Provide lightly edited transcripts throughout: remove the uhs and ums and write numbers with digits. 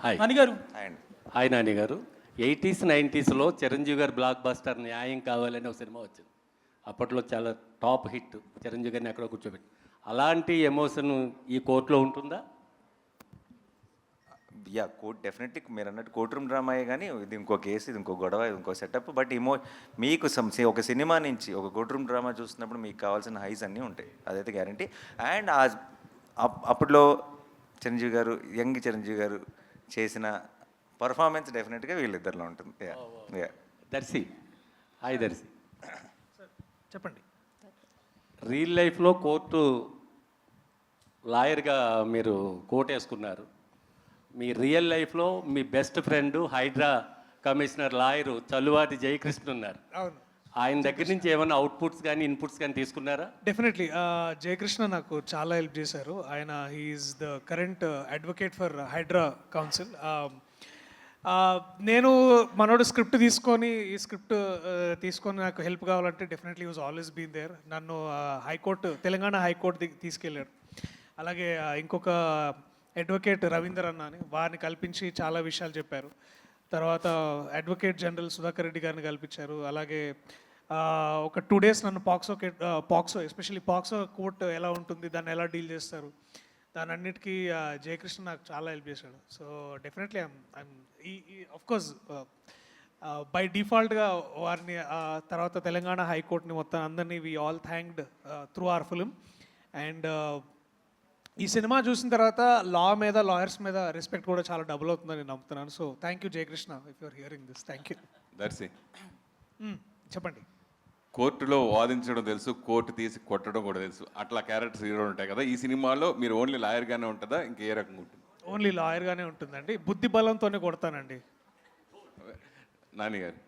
Hi Nani గారు. And hi Nani గారు. 80s 90sలో Chiranjeevi గారు బ్లాక్ బస్టర్ న్యాయం కావాలని ఒక సినిమా వచ్చింది. అప్పట్లో చాలా టాప్ హిట్. చిరంజీవి గారిని ఎక్కడో కూర్చోబెట్టి అలాంటి ఎమోషన్ ఈ కోర్టులో ఉంటుందా? యా కోర్ట్ డెఫినెట్లీ మీరు అన్నట్టు కోర్ట్ రూమ్ డ్రామాయే, కానీ ఇది ఇంకో కేసు, ఇది ఇంకో గొడవ, ఇది ఇంకో సెటప్. బట్ మీకు ఒక సినిమా నుంచి ఒక కోర్ట్ రూమ్ డ్రామా చూస్తున్నప్పుడు మీకు కావాల్సిన హైస్ అన్నీ ఉంటాయి, అదైతే గ్యారంటీ. అండ్ అప్పట్లో చిరంజీవి గారు, యంగ్ చిరంజీవి గారు చేసిన పర్ఫార్మెన్స్ డెఫినెట్గా వీళ్ళిద్దరిలో ఉంటుంది. Yeah Darshi, hi Darshi. చెప్పండి. రియల్ లైఫ్లో కోర్టు లాయర్గా మీరు కోర్టు వేసుకున్నారు. మీ రియల్ లైఫ్లో మీ best friend HYDRAA commissioner lawyer Challuvati Jayakrishna ఉన్నారు. అవును, ఆయన దగ్గర నుంచి ఏమైనా అవుట్పుట్స్ కానీ ఇన్పుట్స్ కానీ తీసుకున్నారా? డెఫినెట్లీ. జయకృష్ణ నాకు చాలా హెల్ప్ చేశారు. ఆయన he's the current advocate for Hydra council. నేను మనోడు స్క్రిప్ట్ తీసుకొని ఈ స్క్రిప్ట్ తీసుకొని నాకు హెల్ప్ కావాలంటే definitely was always been there. నన్ను హైకోర్టు, తెలంగాణ హైకోర్టు తీసుకెళ్ళాడు. అలాగే ఇంకొక అడ్వకేట్ రవీందర్ అన్న అని, వారిని కల్పించి చాలా విషయాలు చెప్పారు. తర్వాత అడ్వకేట్ జనరల్ సుధాకర్ రెడ్డి గారిని కల్పించారు. అలాగే ఒక 2 days నన్ను పాక్సో ఎస్పెషల్లీ పాక్సో కోర్టు ఎలా ఉంటుంది, దాన్ని ఎలా డీల్ చేస్తారు, దాని అన్నిటికీ జయకృష్ణ నాకు చాలా హెల్ప్ చేశాడు. So definitely of course by డిఫాల్ట్గా వారిని, తర్వాత తెలంగాణ హైకోర్టుని మొత్తం అందరినీ we all thanked through our film. And ఈ సినిమా చూసిన తర్వాత లా మీద, లాయర్స్ మీద రెస్పెక్ట్ కూడా చాలా డబుల్ అవుతుందని నేను నమ్ముతున్నాను. So thank you Jayakrishna, if you're hearing this. Thank you. Darshi, చెప్పండి. కోర్టులో వాదించడం తెలుసు, కోర్టు తీసి కొట్టడం కూడా తెలుసు, అట్లా క్యారెక్టర్స్ హీరో ఉంటాయి కదా. ఈ సినిమాలో మీరు ఓన్లీ లాయర్గానే ఉంటుందా, ఇంకే రకంగా ఉంటుంది? ఓన్లీ లాయర్గానే ఉంటుందండి. బుద్ధి బలంతోనే కొడతానండి. నానిగారు,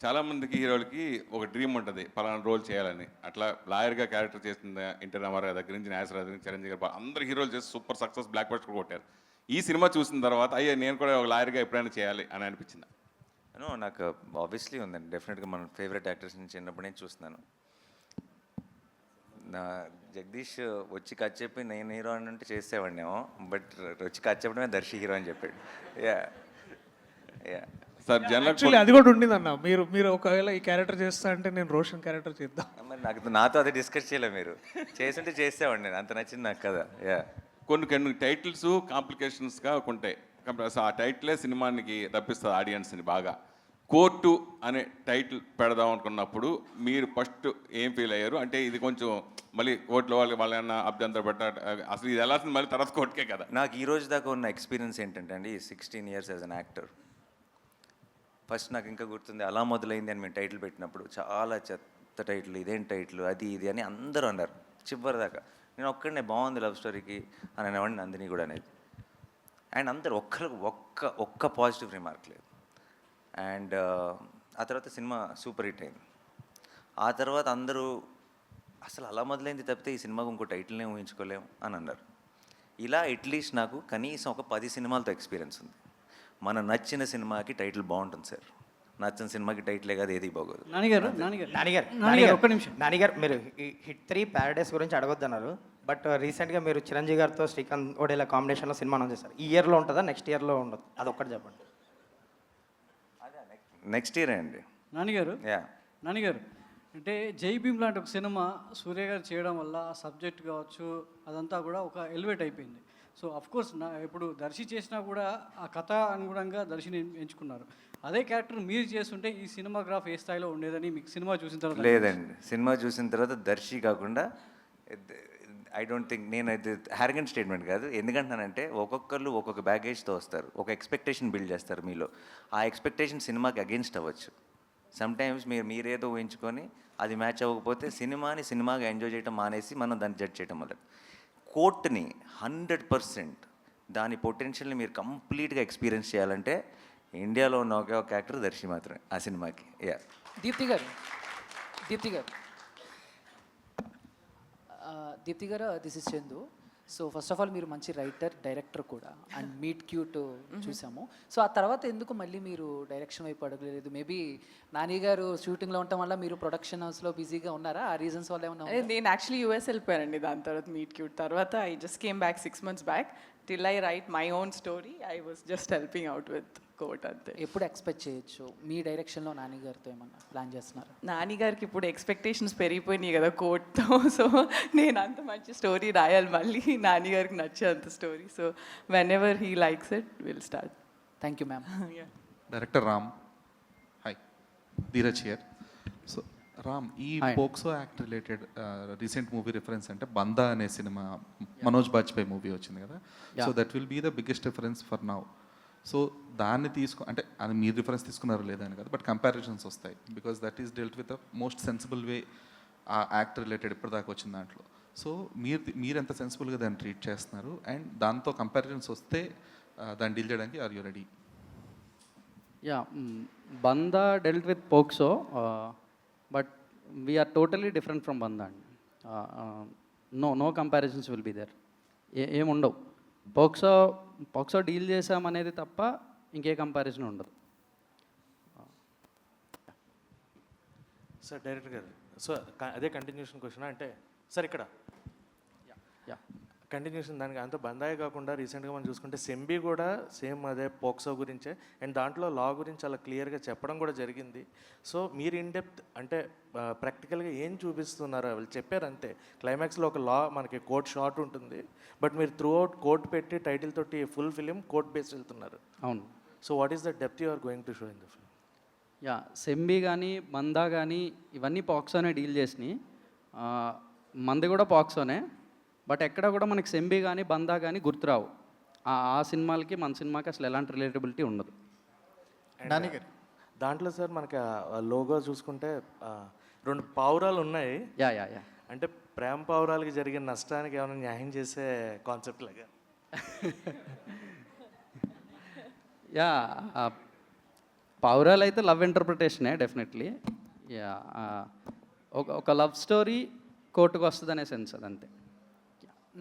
చాలామందికి హీరోలకి ఒక డ్రీమ్ ఉంటుంది పలానా రోల్ చేయాలని. అట్లా లాయర్గా క్యారెక్టర్ చేసిన ఎన్టీ రామారావు దగ్గర నుంచి నాగేశ్వరరావు దగ్గర నుంచి చిరంజీవి గారు అందరు హీరోలు చేసి సూపర్ సక్సెస్, బ్లాక్ బస్టర్ కూడా కొట్టారు. ఈ సినిమా చూసిన తర్వాత అయ్యా నేను కూడా ఒక లాయర్గా ఎప్పుడైనా చేయాలి అని అనిపించింది? నాకు ఆబ్వియస్లీ ఉందండి. డెఫినెట్గా మన ఫేవరెట్ యాక్టర్స్ నుంచి చిన్నప్పటి నుంచి చూస్తున్నాను. నా జగదీష్ వచ్చి కథ చెప్పి నేను హీరో అని అంటే చేసేవాడినేమో, బట్ వచ్చి కథ చెప్పడమే దర్శి హీరో అని చెప్పాడు. యా యా సార్, యాక్చువల్లీ అది కూడా ఉండిందన్న. మీరు ఒకవేళ ఈ క్యారెక్టర్ చేస్తా అంటే నేను రోషన్ క్యారెక్టర్ చేద్దాం. మరి నాతో అదే డిస్కస్ చేయలే, మీరు చేస్తుంటే చేసేవాడిని, నేను అంత నచ్చింది నాకు కదా. యా కొన్ని టైటిల్స్ కాంప్లికేషన్స్గా ఉంటాయి. ఆ టైటిలే సినిమానికి తప్పిస్తుంది ఆడియన్స్ని బాగా. కోర్టు అనే టైటిల్ పెడదాం అనుకున్నప్పుడు మీరు ఫస్ట్ ఏం ఫీల్ అయ్యారు? అంటే ఇది కొంచెం మళ్ళీ కోర్టులో వాళ్ళేమన్నా అభ్యంతర పెట్ట, అసలు ఇది వెళ్ళాల్సింది మళ్ళీ తర్వాత కోర్టుకే కదా. నాకు ఈ రోజు దాకా ఉన్న ఎక్స్పీరియన్స్ ఏంటంటే అండి, 16 years as an actor. First నాకు ఇంకా గుర్తుంది, అలా మొదలైంది అని మేము టైటిల్ పెట్టినప్పుడు చాలా చెత్త టైటిల్, ఇదేం టైటిల్, అది ఇది అని అందరూ అన్నారు చివరి దాకా. నేను ఒక్కడనే బాగుంది లవ్ స్టోరీకి అని అనేవాడిని, నందిని కూడా అనేది. అండ్ అందరు ఒక్క పాజిటివ్ రిమార్క్ లేదు. అండ్ ఆ తర్వాత సినిమా సూపర్ హిట్ అయింది. ఆ తర్వాత అందరూ అసలు అలా మొదలైంది తప్పితే ఈ సినిమాకు ఇంకో టైటిల్నే ఊహించుకోలేము అని అన్నారు. ఇలా అట్లీస్ట్ నాకు కనీసం ఒక 10 సినిమాలతో ఎక్స్పీరియన్స్ ఉంది. మన నచ్చిన సినిమాకి టైటిల్ బాగుంటుంది సార్, నచ్చిన సినిమాకి టైటిలే కాదు ఏది బాగోదు. నానిగారు ఒక్క నిమిషం. నానిగారు, మీరు హిట్ 3 ప్యారడైస్ గురించి అడగొద్దన్నారు, బట్ రీసెంట్గా మీరు చిరంజీవి గారితో శ్రీకాంత్ ఓడేలా కాంబినేషన్లో సినిమా అనౌన్స్ చేశారు. ఈ ఇయర్లో ఉంటుందా, నెక్స్ట్ ఇయర్లో ఉండదు? అది ఒక్కటి చెప్పండి. నెక్స్ట్ ఇయర్ అండి. నానిగారు, అంటే జై భీమ్ లాంటి ఒక సినిమా సూర్య గారు చేయడం వల్ల ఆ సబ్జెక్ట్ కావచ్చు అదంతా కూడా ఒక ఎలివేట్ అయిపోయింది. సో అఫ్కోర్స్ ఇప్పుడు దర్శి చేసినా కూడా ఆ కథ అనుగుణంగా దర్శిని ఎంచుకున్నారు. అదే క్యారెక్టర్ మీరు చేస్తుంటే ఈ సినిమాగ్రాఫ్ ఏ స్థాయిలో ఉండేదని మీకు సినిమా చూసిన తర్వాత? లేదండి, సినిమా చూసిన తర్వాత దర్శి కాకుండా ఐ డోంట్ థింక్, నేను అది హ్యారగెంట్ స్టేట్మెంట్ కాదు. ఎందుకంటానంటే ఒక్కొక్కరు ఒక్కొక్క బ్యాగేజ్తో వస్తారు, ఒక ఎక్స్పెక్టేషన్ బిల్డ్ చేస్తారు మీలో. ఆ ఎక్స్పెక్టేషన్ సినిమాకి అగెన్స్ట్ అవ్వచ్చు. సమ్టైమ్స్ మీరేదో ఊహించుకొని అది మ్యాచ్ అవ్వకపోతే సినిమాగా ఎంజాయ్ చేయడం మానేసి మనం దాన్ని జడ్జ్ చేయడం మొదలు. కోర్టుని 100% దాని పొటెన్షియల్ని మీరు కంప్లీట్గా ఎక్స్పీరియన్స్ చేయాలంటే ఇండియాలో ఉన్న ఒకే ఒక యాక్టర్ దర్శి మాత్రమే ఆ సినిమాకి. యా దీప్తి గారు this is Chandu. So first of all మీరు మంచి రైటర్, డైరెక్టర్ కూడా, అండ్ మీట్ క్యూట్ చూసాము. సో ఆ తర్వాత ఎందుకు మళ్ళీ మీరు డైరెక్షన్ వైపు అడగలేదు? మేబీ నాని గారు షూటింగ్లో ఉండటం వల్ల మీరు ప్రొడక్షన్ హౌస్లో బిజీగా ఉన్నారా? ఆ రీజన్స్ వల్ల ఏమన్నా? నేను యాక్చువల్లీ యూఎస్ వెళ్ళిపోయానండి. దాని తర్వాత మీట్ క్యూట్ తర్వాత I just came back 6 months back. till I write my own story, I was just helping out with Court అంతే. ఎప్పుడు ఎక్స్పెక్ట్ చేయొచ్చు మీ డైరెక్షన్లో నాని గారితో ఏమన్నా ప్లాన్ చేస్తున్నారు? నాని గారికి ఇప్పుడు ఎక్స్పెక్టేషన్స్ పెరిగిపోయినాయి కదా కోట్తో. సో నేను అంత మంచి స్టోరీ రాయాలి మళ్ళీ, నాని గారికి నచ్చే అంత story. So whenever he likes it will start. Thank you ma'am. Director Ram, hi, Dheeraj here. So Ram, ఈ POCSO act related recent movie reference అంటే బందా అనే సినిమా, మనోజ్ బాజ్పేయి మూవీ వచ్చింది కదా. So that will be the biggest reference for now. So దాన్ని అంటే అది మీరు reference తీసుకున్నారో లేదా అని కదా, బట్ కంపారిజన్స్ వస్తాయి because that is dealt with the most sensible వే ఆ యాక్ట్ రిలేటెడ్ ఇప్పటిదాకా వచ్చిన దాంట్లో. సో మీరు ఎంత సెన్సిబుల్గా దాన్ని ట్రీట్ చేస్తున్నారు, అండ్ దాంతో కంపారిజన్స్ వస్తే దాన్ని డీల్ చేయడానికి are you ready? Yeah, Banda dealt with POCSO, but we're totally different from Banda అండి. No comparisons will be there. ఏముండవు. పోక్సో డీల్ చేసామనేది తప్ప ఇంకే కంపారిజన్ ఉండదు. సార్ డైరెక్టర్ గారు, సో అదే కంటిన్యూషన్ క్వశ్చన్ అంటే సార్ ఇక్కడ యా, కంటిన్యూషన్ దానికి అంత బందాయి కాకుండా రీసెంట్గా మనం చూసుకుంటే సెంబీ కూడా సేమ్ అదే పోక్సో గురించే, అండ్ దాంట్లో లా గురించి అలా క్లియర్గా చెప్పడం కూడా జరిగింది. సో మీరు ఇన్ డెప్త్ అంటే ప్రాక్టికల్గా ఏం చూపిస్తున్నారు వాళ్ళు చెప్పారు అంతే. క్లైమాక్స్లో ఒక లా మనకి కోర్ట్ షార్ట్ ఉంటుంది, బట్ మీరు త్రూ అవుట్ కోర్ట్ పెట్టి టైటిల్ తోటి ఫుల్ ఫిలిం కోర్ట్ బేస్ వెళ్తున్నారు. అవును. So what is the depth you are going to show in the film? Yeah, Sembi కానీ బందా కానీ ఇవన్నీ పాక్సోనే డీల్ చేసినాయి. మంది కూడా పాక్సోనే, బట్ ఎక్కడ కూడా మనకి సెంబీ కానీ బందా కానీ గుర్తురావు. ఆ సినిమాలకి మన సినిమాకి అసలు ఎలాంటి రిలేటబిలిటీ ఉండదు. దాంట్లో సార్ మనకి లోగో చూసుకుంటే 2 పావురాలు ఉన్నాయి. యా యా యా అంటే ప్రేమ పావురాలకి జరిగిన నష్టానికి ఏమైనా న్యాయం చేసే కాన్సెప్ట్ లాగా. యా, పావురాలు అయితే లవ్ ఇంటర్ప్రిటేషనే డెఫినెట్లీ. యా, ఒక లవ్ స్టోరీ కోర్టుకు వస్తుంది అనే సెన్స్ అదంతే.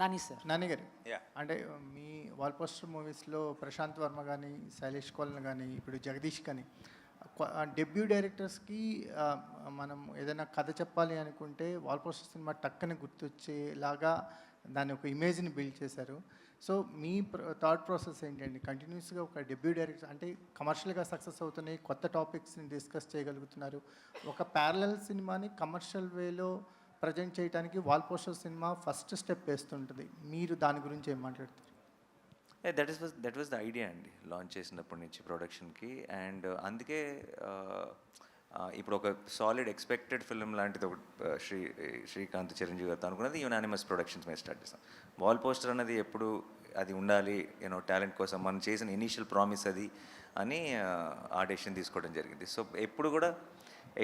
నాని సార్. నాని గారు, అంటే మీ వాల్ పోస్టర్ మూవీస్లో ప్రశాంత్ వర్మ కానీ, శైలేష్ కోలన్ కానీ, ఇప్పుడు జగదీష్ కానీ, డెబ్యూ డైరెక్టర్స్కి మనం ఏదైనా కథ చెప్పాలి అనుకుంటే వాల్ పోస్టర్ సినిమా టక్కని గుర్తొచ్చేలాగా దాని ఒక ఇమేజ్ని బిల్డ్ చేశారు. సో మీ థాట్ ప్రాసెస్ ఏంటండి? కంటిన్యూస్గా ఒక డెబ్యూ డైరెక్టర్ అంటే కమర్షియల్గా సక్సెస్ అవుతున్నాయి, కొత్త టాపిక్స్ని డిస్కస్ చేయగలుగుతున్నారు. ఒక ప్యారలల్ సినిమాని కమర్షియల్ వేలో ప్రజెంట్ చేయడానికి wall poster cinema first step వేస్తుంటుంది. మీరు దాని గురించి ఏం మాట్లాడతారు? దట్ వాజ్ ద ఐడియా అండి, లాంచ్ చేసినప్పటి నుంచి ప్రొడక్షన్కి. అండ్ అందుకే ఇప్పుడు ఒక సాలిడ్ ఎక్స్పెక్టెడ్ ఫిల్మ్ లాంటిది ఒకటి శ్రీకాంత్ చిరంజీవి గారితో అనుకున్నది యునానిమస్ ప్రొడక్షన్స్ మీద స్టార్ట్ చేస్తాం. వాల్ పోస్టర్ అన్నది ఎప్పుడు అది ఉండాలి, యూనో టాలెంట్ కోసం మనం చేసిన ఇనీషియల్ ప్రామిస్ అది అని ఆ డెసిషన్ తీసుకోవడం జరిగింది. సో ఎప్పుడు కూడా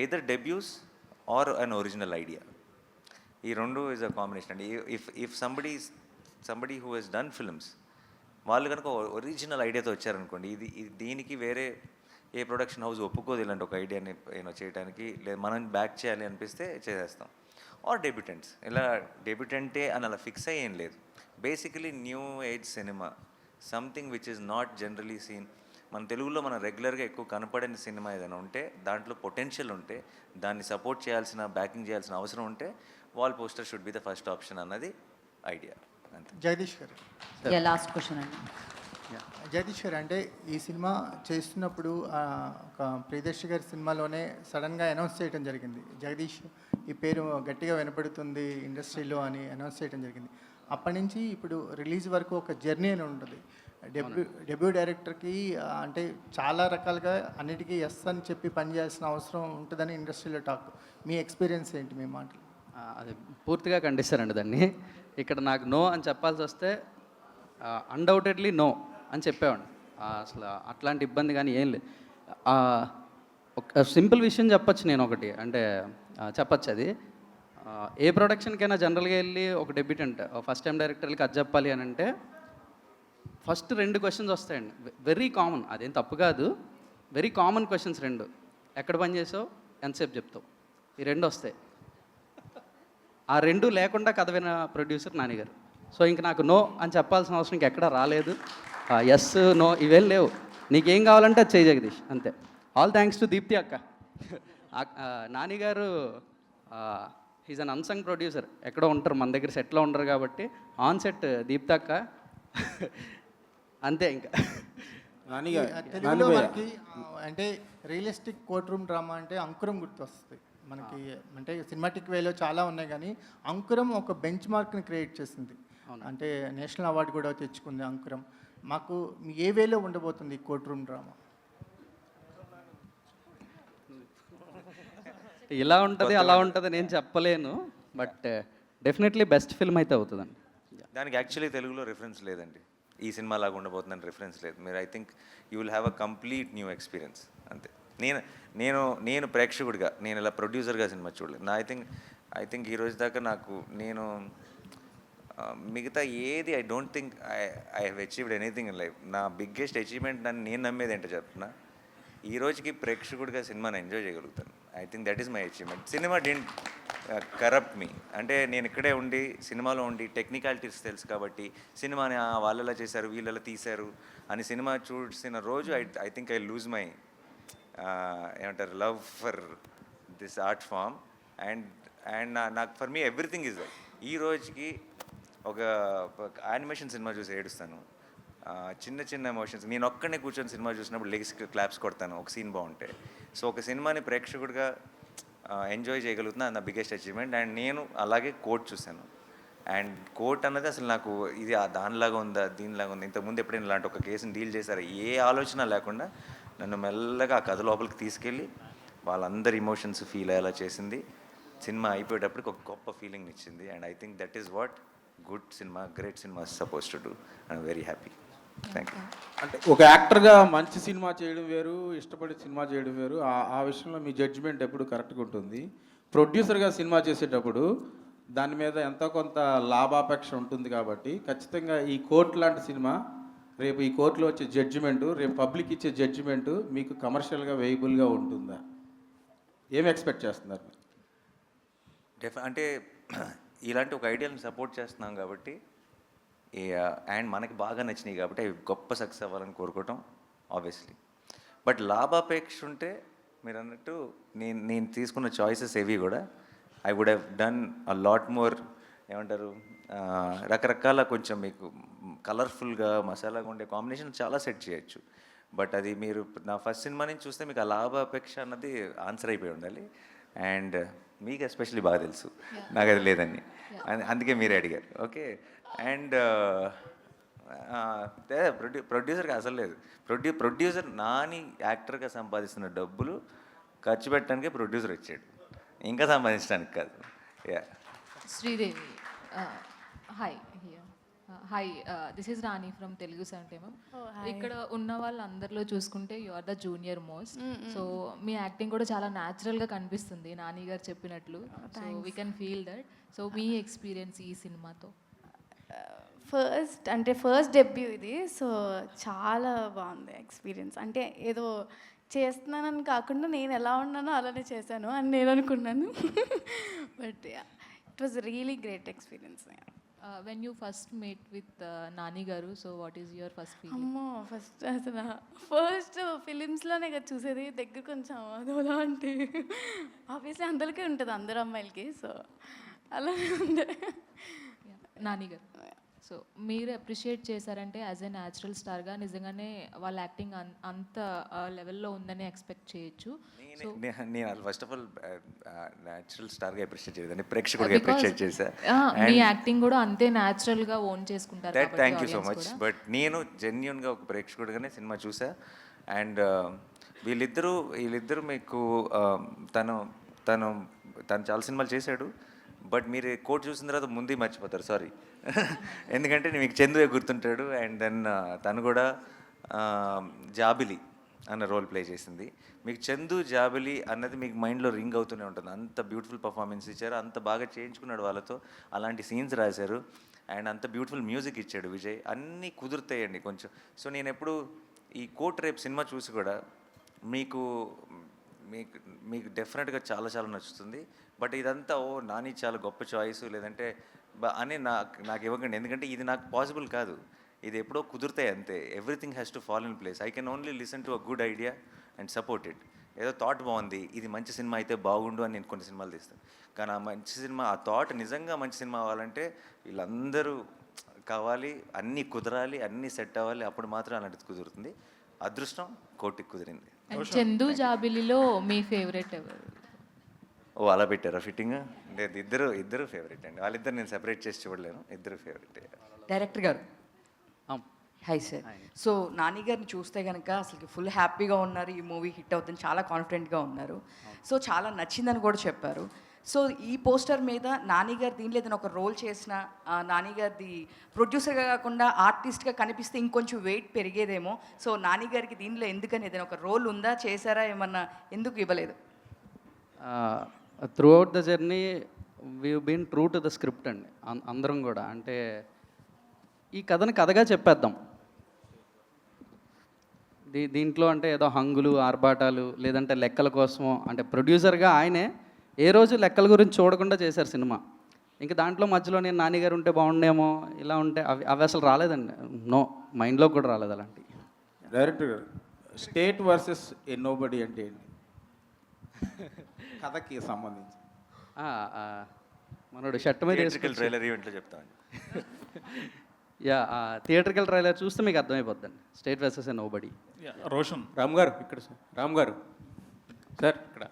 either debuts are an original idea, ఈ రెండు ఈజ్ అ కాంబినేషన్ అండి. If somebody who has done films వాళ్ళు కనుక ఒరిజినల్ ఐడియాతో వచ్చారనుకోండి, ఇది దీనికి వేరే ఏ ప్రొడక్షన్ హౌస్ ఒప్పుకోదు ఇలాంటి ఒక ఐడియాని చేయడానికి, లేదా మనం బ్యాక్ చేయాలి అనిపిస్తే చేసేస్తాం. ఆర్ డెబ్యూటెంట్స్, ఇలా డెబ్యూటెంటే అని అలా ఫిక్స్ అయ్యేం లేదు. Basically new age cinema, something which is not generally seen. మన తెలుగులో మనం రెగ్యులర్గా ఎక్కువ కనపడని సినిమా ఏదైనా ఉంటే, దాంట్లో పొటెన్షియల్ ఉంటే, దాన్ని సపోర్ట్ చేయాల్సిన, బ్యాకింగ్ చేయాల్సిన అవసరం ఉంటే wall poster should be the first option అన్నది ఐడియా అంతే. జగదీష్ గారు, లాస్ట్ క్వశ్చన్ అండి. జగదీష్ గారు, అంటే ఈ సినిమా చేస్తున్నప్పుడు ఒక ప్రియదర్శి గారి సినిమాలోనే సడన్గా అనౌన్స్ చేయడం జరిగింది, జగదీష్ ఈ పేరు గట్టిగా వినపడుతుంది ఇండస్ట్రీలో అని అనౌన్స్ చేయడం జరిగింది. అప్పటి నుంచి ఇప్పుడు రిలీజ్ వరకు ఒక జర్నీ అని ఉంటుంది. డెబ్యూ డైరెక్టర్కి అంటే చాలా రకాలుగా అన్నిటికీ ఎస్ అని చెప్పి పనిచేయాల్సిన అవసరం ఉంటుందని ఇండస్ట్రీలో టాక్. మీ ఎక్స్పీరియన్స్ ఏంటి, మీ మాటలు? అది పూర్తిగా ఖండిస్తారండి దాన్ని. ఇక్కడ నాకు నో అని చెప్పాల్సి వస్తే అన్డౌటెడ్లీ నో అని చెప్పేవాడిని. అసలు అట్లాంటి ఇబ్బంది కానీ ఏం లేదు. ఒక సింపుల్ విషయం చెప్పచ్చు నేను ఒకటి, అంటే చెప్పచ్చు అది. ఏ ప్రొడక్షన్కైనా జనరల్గా వెళ్ళి ఒక డెబ్యూటెంట్ ఫస్ట్ టైం డైరెక్టర్లకి అది చెప్పాలి అని అంటే ఫస్ట్ 2 క్వశ్చన్స్ వస్తాయండి, వెరీ కామన్, అదేం తప్పు కాదు, వెరీ కామన్ క్వశ్చన్స్ 2. ఎక్కడ పని చేసావు, ఎంతసేపు చెప్తావు, ఈ 2 వస్తాయి. ఆ 2 లేకుండా కథ విన ప్రొడ్యూసర్ నానిగారు. సో ఇంక నాకు నో అని చెప్పాల్సిన అవసరం ఇంకెక్కడా రాలేదు. ఎస్ నో ఇవేం లేవు, నీకేం కావాలంటే అది చేయి జగదీష్, అంతే. ఆల్ థ్యాంక్స్ టు దీప్తి అక్క. నానిగారు హీజ్ అన్ అన్సంగ్ ప్రొడ్యూసర్, ఎక్కడో ఉంటారు, మన దగ్గర సెట్లో ఉండరు కాబట్టి ఆన్ సెట్ దీప్తి అక్క అంతే ఇంకా తెలుగులో మనకి అంటే రియలిస్టిక్ కోర్ట్ రూమ్ డ్రామా అంటే అంకురం గుర్తొస్తుంది మనకి. అంటే సినిమాటిక్ వేలో చాలా ఉన్నాయి కానీ అంకురం ఒక బెంచ్ మార్క్ని క్రియేట్ చేసింది. అంటే నేషనల్ అవార్డు కూడా తెచ్చుకుంది అంకురం. మాకు ఏ వేలో ఉండబోతుంది ఈ కోర్ట్ రూమ్ డ్రామా? ఇలా ఉంటుంది అలా ఉంటుంది నేను చెప్పలేను, బట్ డెఫినెట్లీ బెస్ట్ ఫిల్మ్ అయితే అవుతుందండి. దానికి యాక్చువల్లీ తెలుగులో రిఫరెన్స్ లేదండి. ఈ సినిమా లాగా ఉండబోతుందని రిఫరెన్స్ లేదు. మీరు I think you will have a complete new experience అంతే. నేను ప్రేక్షకుడిగా, నేను ఇలా ప్రొడ్యూసర్గా సినిమా చూడలేదు. ఐ థింక్ ఈ రోజు దాకా నేను మిగతా ఏది I don't think I have achieved anything in life. నా బిగ్గెస్ట్ అచీవ్మెంట్ నేను నమ్మేది ఏంటో చెప్తున్నా, ఈ రోజుకి ప్రేక్షకుడిగా సినిమాని ఎంజాయ్ చేయగలుగుతాను. I think that is my achievement. Cinema didn't corrupt me. అంటే నేను ఇక్కడే ఉండి సినిమాలో ఉండి టెక్నికాలిటీస్ తెలుసు కాబట్టి సినిమాని వాళ్ళు ఎలా చేశారు వీళ్ళు ఎలా తీశారు అని సినిమా చూసిన రోజు I think I lose my ఏమంటారు love for this art form. And నాకు for me everything is like ఈ రోజుకి ఒక యానిమేషన్ సినిమా చూసి ఏడుస్తాను. చిన్న చిన్న ఎమోషన్స్ నేను ఒక్కనే కూర్చొని సినిమా చూసినప్పుడు లెగ్స్ క్లాప్స్ కొడతాను ఒక సీన్ బాగుంటే. సో ఒక సినిమాని ప్రేక్షకుడిగా ఎంజాయ్ చేయగలుగుతున్నా నా బిగ్గెస్ట్ అచీవ్మెంట్. అండ్ నేను అలాగే కోర్ట్ చూశాను. అండ్ కోర్ట్ అన్నది అసలు నాకు ఇది దానిలాగా ఉందా దీనిలాగా ఉంది, ఇంతకుముందు ఎప్పుడైనా ఇలాంటి ఒక కేసుని డీల్ చేశారా ఏ ఆలోచన లేకుండా నన్ను మెల్లగా ఆ కథ లోపలికి తీసుకెళ్ళి వాళ్ళందరి ఎమోషన్స్ ఫీల్ అయ్యేలా చేసింది. సినిమా అయిపోయేటప్పటికి ఒక గొప్ప ఫీలింగ్ ఇచ్చింది. And I think that is what good cinema, great cinema suppose to do. I'm very happy. Thank you. అంటే ఒక యాక్టర్గా మంచి సినిమా చేయడం వేరు, ఇష్టపడి సినిమా చేయడం వేరు. ఆ విషయంలో మీ జడ్జిమెంట్ ఎప్పుడు కరెక్ట్గా ఉంటుంది. ప్రొడ్యూసర్గా సినిమా చేసేటప్పుడు దాని మీద ఎంతో కొంత లాభాపేక్ష ఉంటుంది కాబట్టి ఖచ్చితంగా ఈ కోర్టు లాంటి సినిమా రేపు ఈ కోర్టులో వచ్చే జడ్జిమెంటు, రేపు పబ్లిక్ ఇచ్చే జడ్జిమెంటు మీకు కమర్షియల్గా వేయబుల్గా ఉంటుందా? ఏం ఎక్స్పెక్ట్ చేస్తున్నారు? అంటే ఇలాంటి ఒక ఐడియాని సపోర్ట్ చేస్తున్నాం కాబట్టి అండ్ మనకి బాగా నచ్చినాయి కాబట్టి అవి గొప్ప సక్సెస్ అవ్వాలని కోరుకోవటం ఆబ్వియస్లీ. బట్ లాభాపేక్ష ఉంటే మీరు అన్నట్టు నేను తీసుకున్న చాయిసెస్ ఏవి కూడా I would have done a lot more ఏమంటారు రకరకాల కొంచెం మీకు కలర్ఫుల్గా మసాలాగా ఉండే కాంబినేషన్ చాలా సెట్ చేయొచ్చు. బట్ అది మీరు నా ఫస్ట్ సినిమా నుంచి చూస్తే మీకు ఆ లాభాపేక్ష అన్నది ఆన్సర్ అయిపోయి ఉండాలి. అండ్ మీకు ఎస్పెషల్లీ బాగా తెలుసు నాకు అది లేదని, అందుకే మీరే అడిగారు. ఓకే. అండ్ ప్రొడ్యూసర్కి అసలు లేదు. ప్రొడ్యూసర్ నాని యాక్టర్గా సంపాదిస్తున్న డబ్బులు ఖర్చు పెట్టడానికే ప్రొడ్యూసర్ వచ్చాడు, ఇంకా సంపాదించడానికి కాదు. Yeah. Sridevi, hi hi, this is Rani from Telugu 70mm. ఇక్కడ ఉన్న వాళ్ళందరిలో చూసుకుంటే you are the junior most. So మీ యాక్టింగ్ కూడా చాలా న్యాచురల్గా కనిపిస్తుంది నాని గారు చెప్పినట్లు. So we can feel that. So మీ ఎక్స్పీరియన్స్ ఈ సినిమాతో? ఫస్ట్ డెబ్యూ ఇది. సో చాలా బాగుంది ఎక్స్పీరియన్స్. అంటే ఏదో చేస్తున్నానని కాకుండా నేను ఎలా ఉన్నానో అలానే చేశాను అని నేను అనుకున్నాను. But it was really great experience. When you first meet with Nani గారు, so what is your first feeling? అమ్మో, ఫస్ట్ ఫిలిమ్స్లోనే కదా చూసేది, దగ్గర కొంచెం అదోలా అంటే ఆబ్వియస్లీ అందరికీ ఉంటుంది, అందరు అమ్మాయిలకి. సో అలానే ఉండే నాని గారు. సో మీరు అప్రిషియేట్ చేశారంటే యాజ్ ఎ న్యాచురల్ స్టార్గా నిజంగానే వాళ్ళ యాక్టింగ్ అంత లెవెల్లో ఉందని ఎక్స్పెక్ట్ చేయొచ్చు. నేను ఫస్ట్ ఆఫ్ ఆల్ న్యాచురల్ స్టార్గా అప్రిషియేట్ చేయలేదండి, ప్రేక్షకుడిగా అప్రిషియేట్ చేశా. మీ యాక్టింగ్ కూడా అంతే న్యాచురల్గా ఓన్ చేసుకుంటారు. Thank you so much. But నేను జెన్యున్గా ఒక ప్రేక్షకుడిగానే సినిమా చూసా. అండ్ వీళ్ళిద్దరూ మీకు తను చాలా సినిమాలు చేశాడు. బట్ మీరు కోట్ చూసిన తర్వాత ముందే మర్చిపోతారు, సారీ. ఎందుకంటే మీకు చందువే గుర్తుంటాడు. అండ్ దెన్ తను కూడా జాబిలి అన్న రోల్ ప్లే చేసింది. మీకు చందు జాబిలి అన్నది మీకు మైండ్లో రింగ్ అవుతూనే ఉంటుంది. అంత బ్యూటిఫుల్ పర్ఫార్మెన్స్ ఇచ్చారు, అంత బాగా చేయించుకున్నాడు వాళ్ళతో, అలాంటి సీన్స్ రాశారు. అండ్ అంత బ్యూటిఫుల్ మ్యూజిక్ ఇచ్చాడు విజయ్. అన్నీ కుదురుతాయండి కొంచెం. సో నేను ఎప్పుడు ఈ కోట్ రేపు సినిమా చూసి కూడా మీకు డెఫినెట్గా చాలా చాలా నచ్చుతుంది. బట్ ఇదంతా నాని చాలా గొప్ప చాయిస్ లేదంటే అని నాకు ఇవ్వకండి, ఎందుకంటే ఇది నాకు పాసిబుల్ కాదు. ఇది ఎప్పుడో కుదురుతాయి అంతే. Everything has to fall in place. I can only listen to a good idea and support it. ఏదో థాట్ బాగుంది, ఇది మంచి సినిమా అయితే బాగుండు అని నేను కొన్ని సినిమాలు తీస్తాను. కానీ ఆ మంచి సినిమా, ఆ థాట్ నిజంగా మంచి సినిమా అవ్వాలంటే వీళ్ళందరూ కావాలి, అన్నీ కుదరాలి, అన్నీ సెట్ అవ్వాలి, అప్పుడు మాత్రం అలాంటిది కుదురుతుంది. అదృష్టం కోటికి కుదిరింది. అండ్ చందు జాబిలిలో మీ ఫేవరెట్ ఎవరు? ఓ అలా పెట్టారా ఫిట్టింగ్? లేదు, ఇద్దరు ఫేవరెట్ అండి. వాళ్ళిద్దరు నేను సెపరేట్ చేసి చూడలేను, ఇద్దరు ఫేవరెట్. డైరెక్టర్ గారు హాయ్ సార్. సో నాని గారిని చూస్తే కనుక అసలు ఫుల్ హ్యాపీగా ఉన్నారు, ఈ మూవీ హిట్ అవుతుంది చాలా కాన్ఫిడెంట్గా ఉన్నారు. సో చాలా నచ్చిందని కూడా చెప్పారు. సో ఈ పోస్టర్ మీద నాని గారు దీనిలో ఏదైనా ఒక రోల్ చేసిన, నాని గారిది ప్రొడ్యూసర్గా కాకుండా ఆర్టిస్ట్గా కనిపిస్తే ఇంకొంచెం వెయిట్ పెరిగేదేమో. సో నాని గారికి దీనిలో ఎందుకని ఏదైనా ఒక రోల్ ఉందా, చేశారా, ఏమన్నా ఎందుకు ఇవ్వలేదు? Throughout the journey we been true to the script అండి. అందరం కూడా అంటే ఈ కథని కథగా చెప్పేద్దాం. దీంట్లో అంటే ఏదో హంగులు ఆర్భాటాలు లేదంటే లెక్కల కోసమో, అంటే ప్రొడ్యూసర్గా ఆయనే ఏ రోజు లెక్కల గురించి చూడకుండా చేశారు సినిమా. ఇంకా దాంట్లో మధ్యలో నేను నాన్నగారు ఉంటే బాగుండేమో, ఇలా ఉంటే అవి అసలు రాలేదండి. నో, మైండ్లో కూడా రాలేదు అలాంటి. డైరెక్టర్ గారు, స్టేట్ వర్సెస్ ఏ నోబడి అంటే ఏంటి? కథకి సంబంధించి మనోడు షర్ట్ మీద ట్రైలర్ ఈవెంట్లో చెప్తాను. థియేట్రికల్ ట్రైలర్ చూస్తే మీకు అర్థమైపోద్దండి. స్టేట్ వర్సెస్ ఏ నోబడి. రోషన్ రామ్ గారు ఇక్కడ రామ్ గారు సార్ ఇక్కడ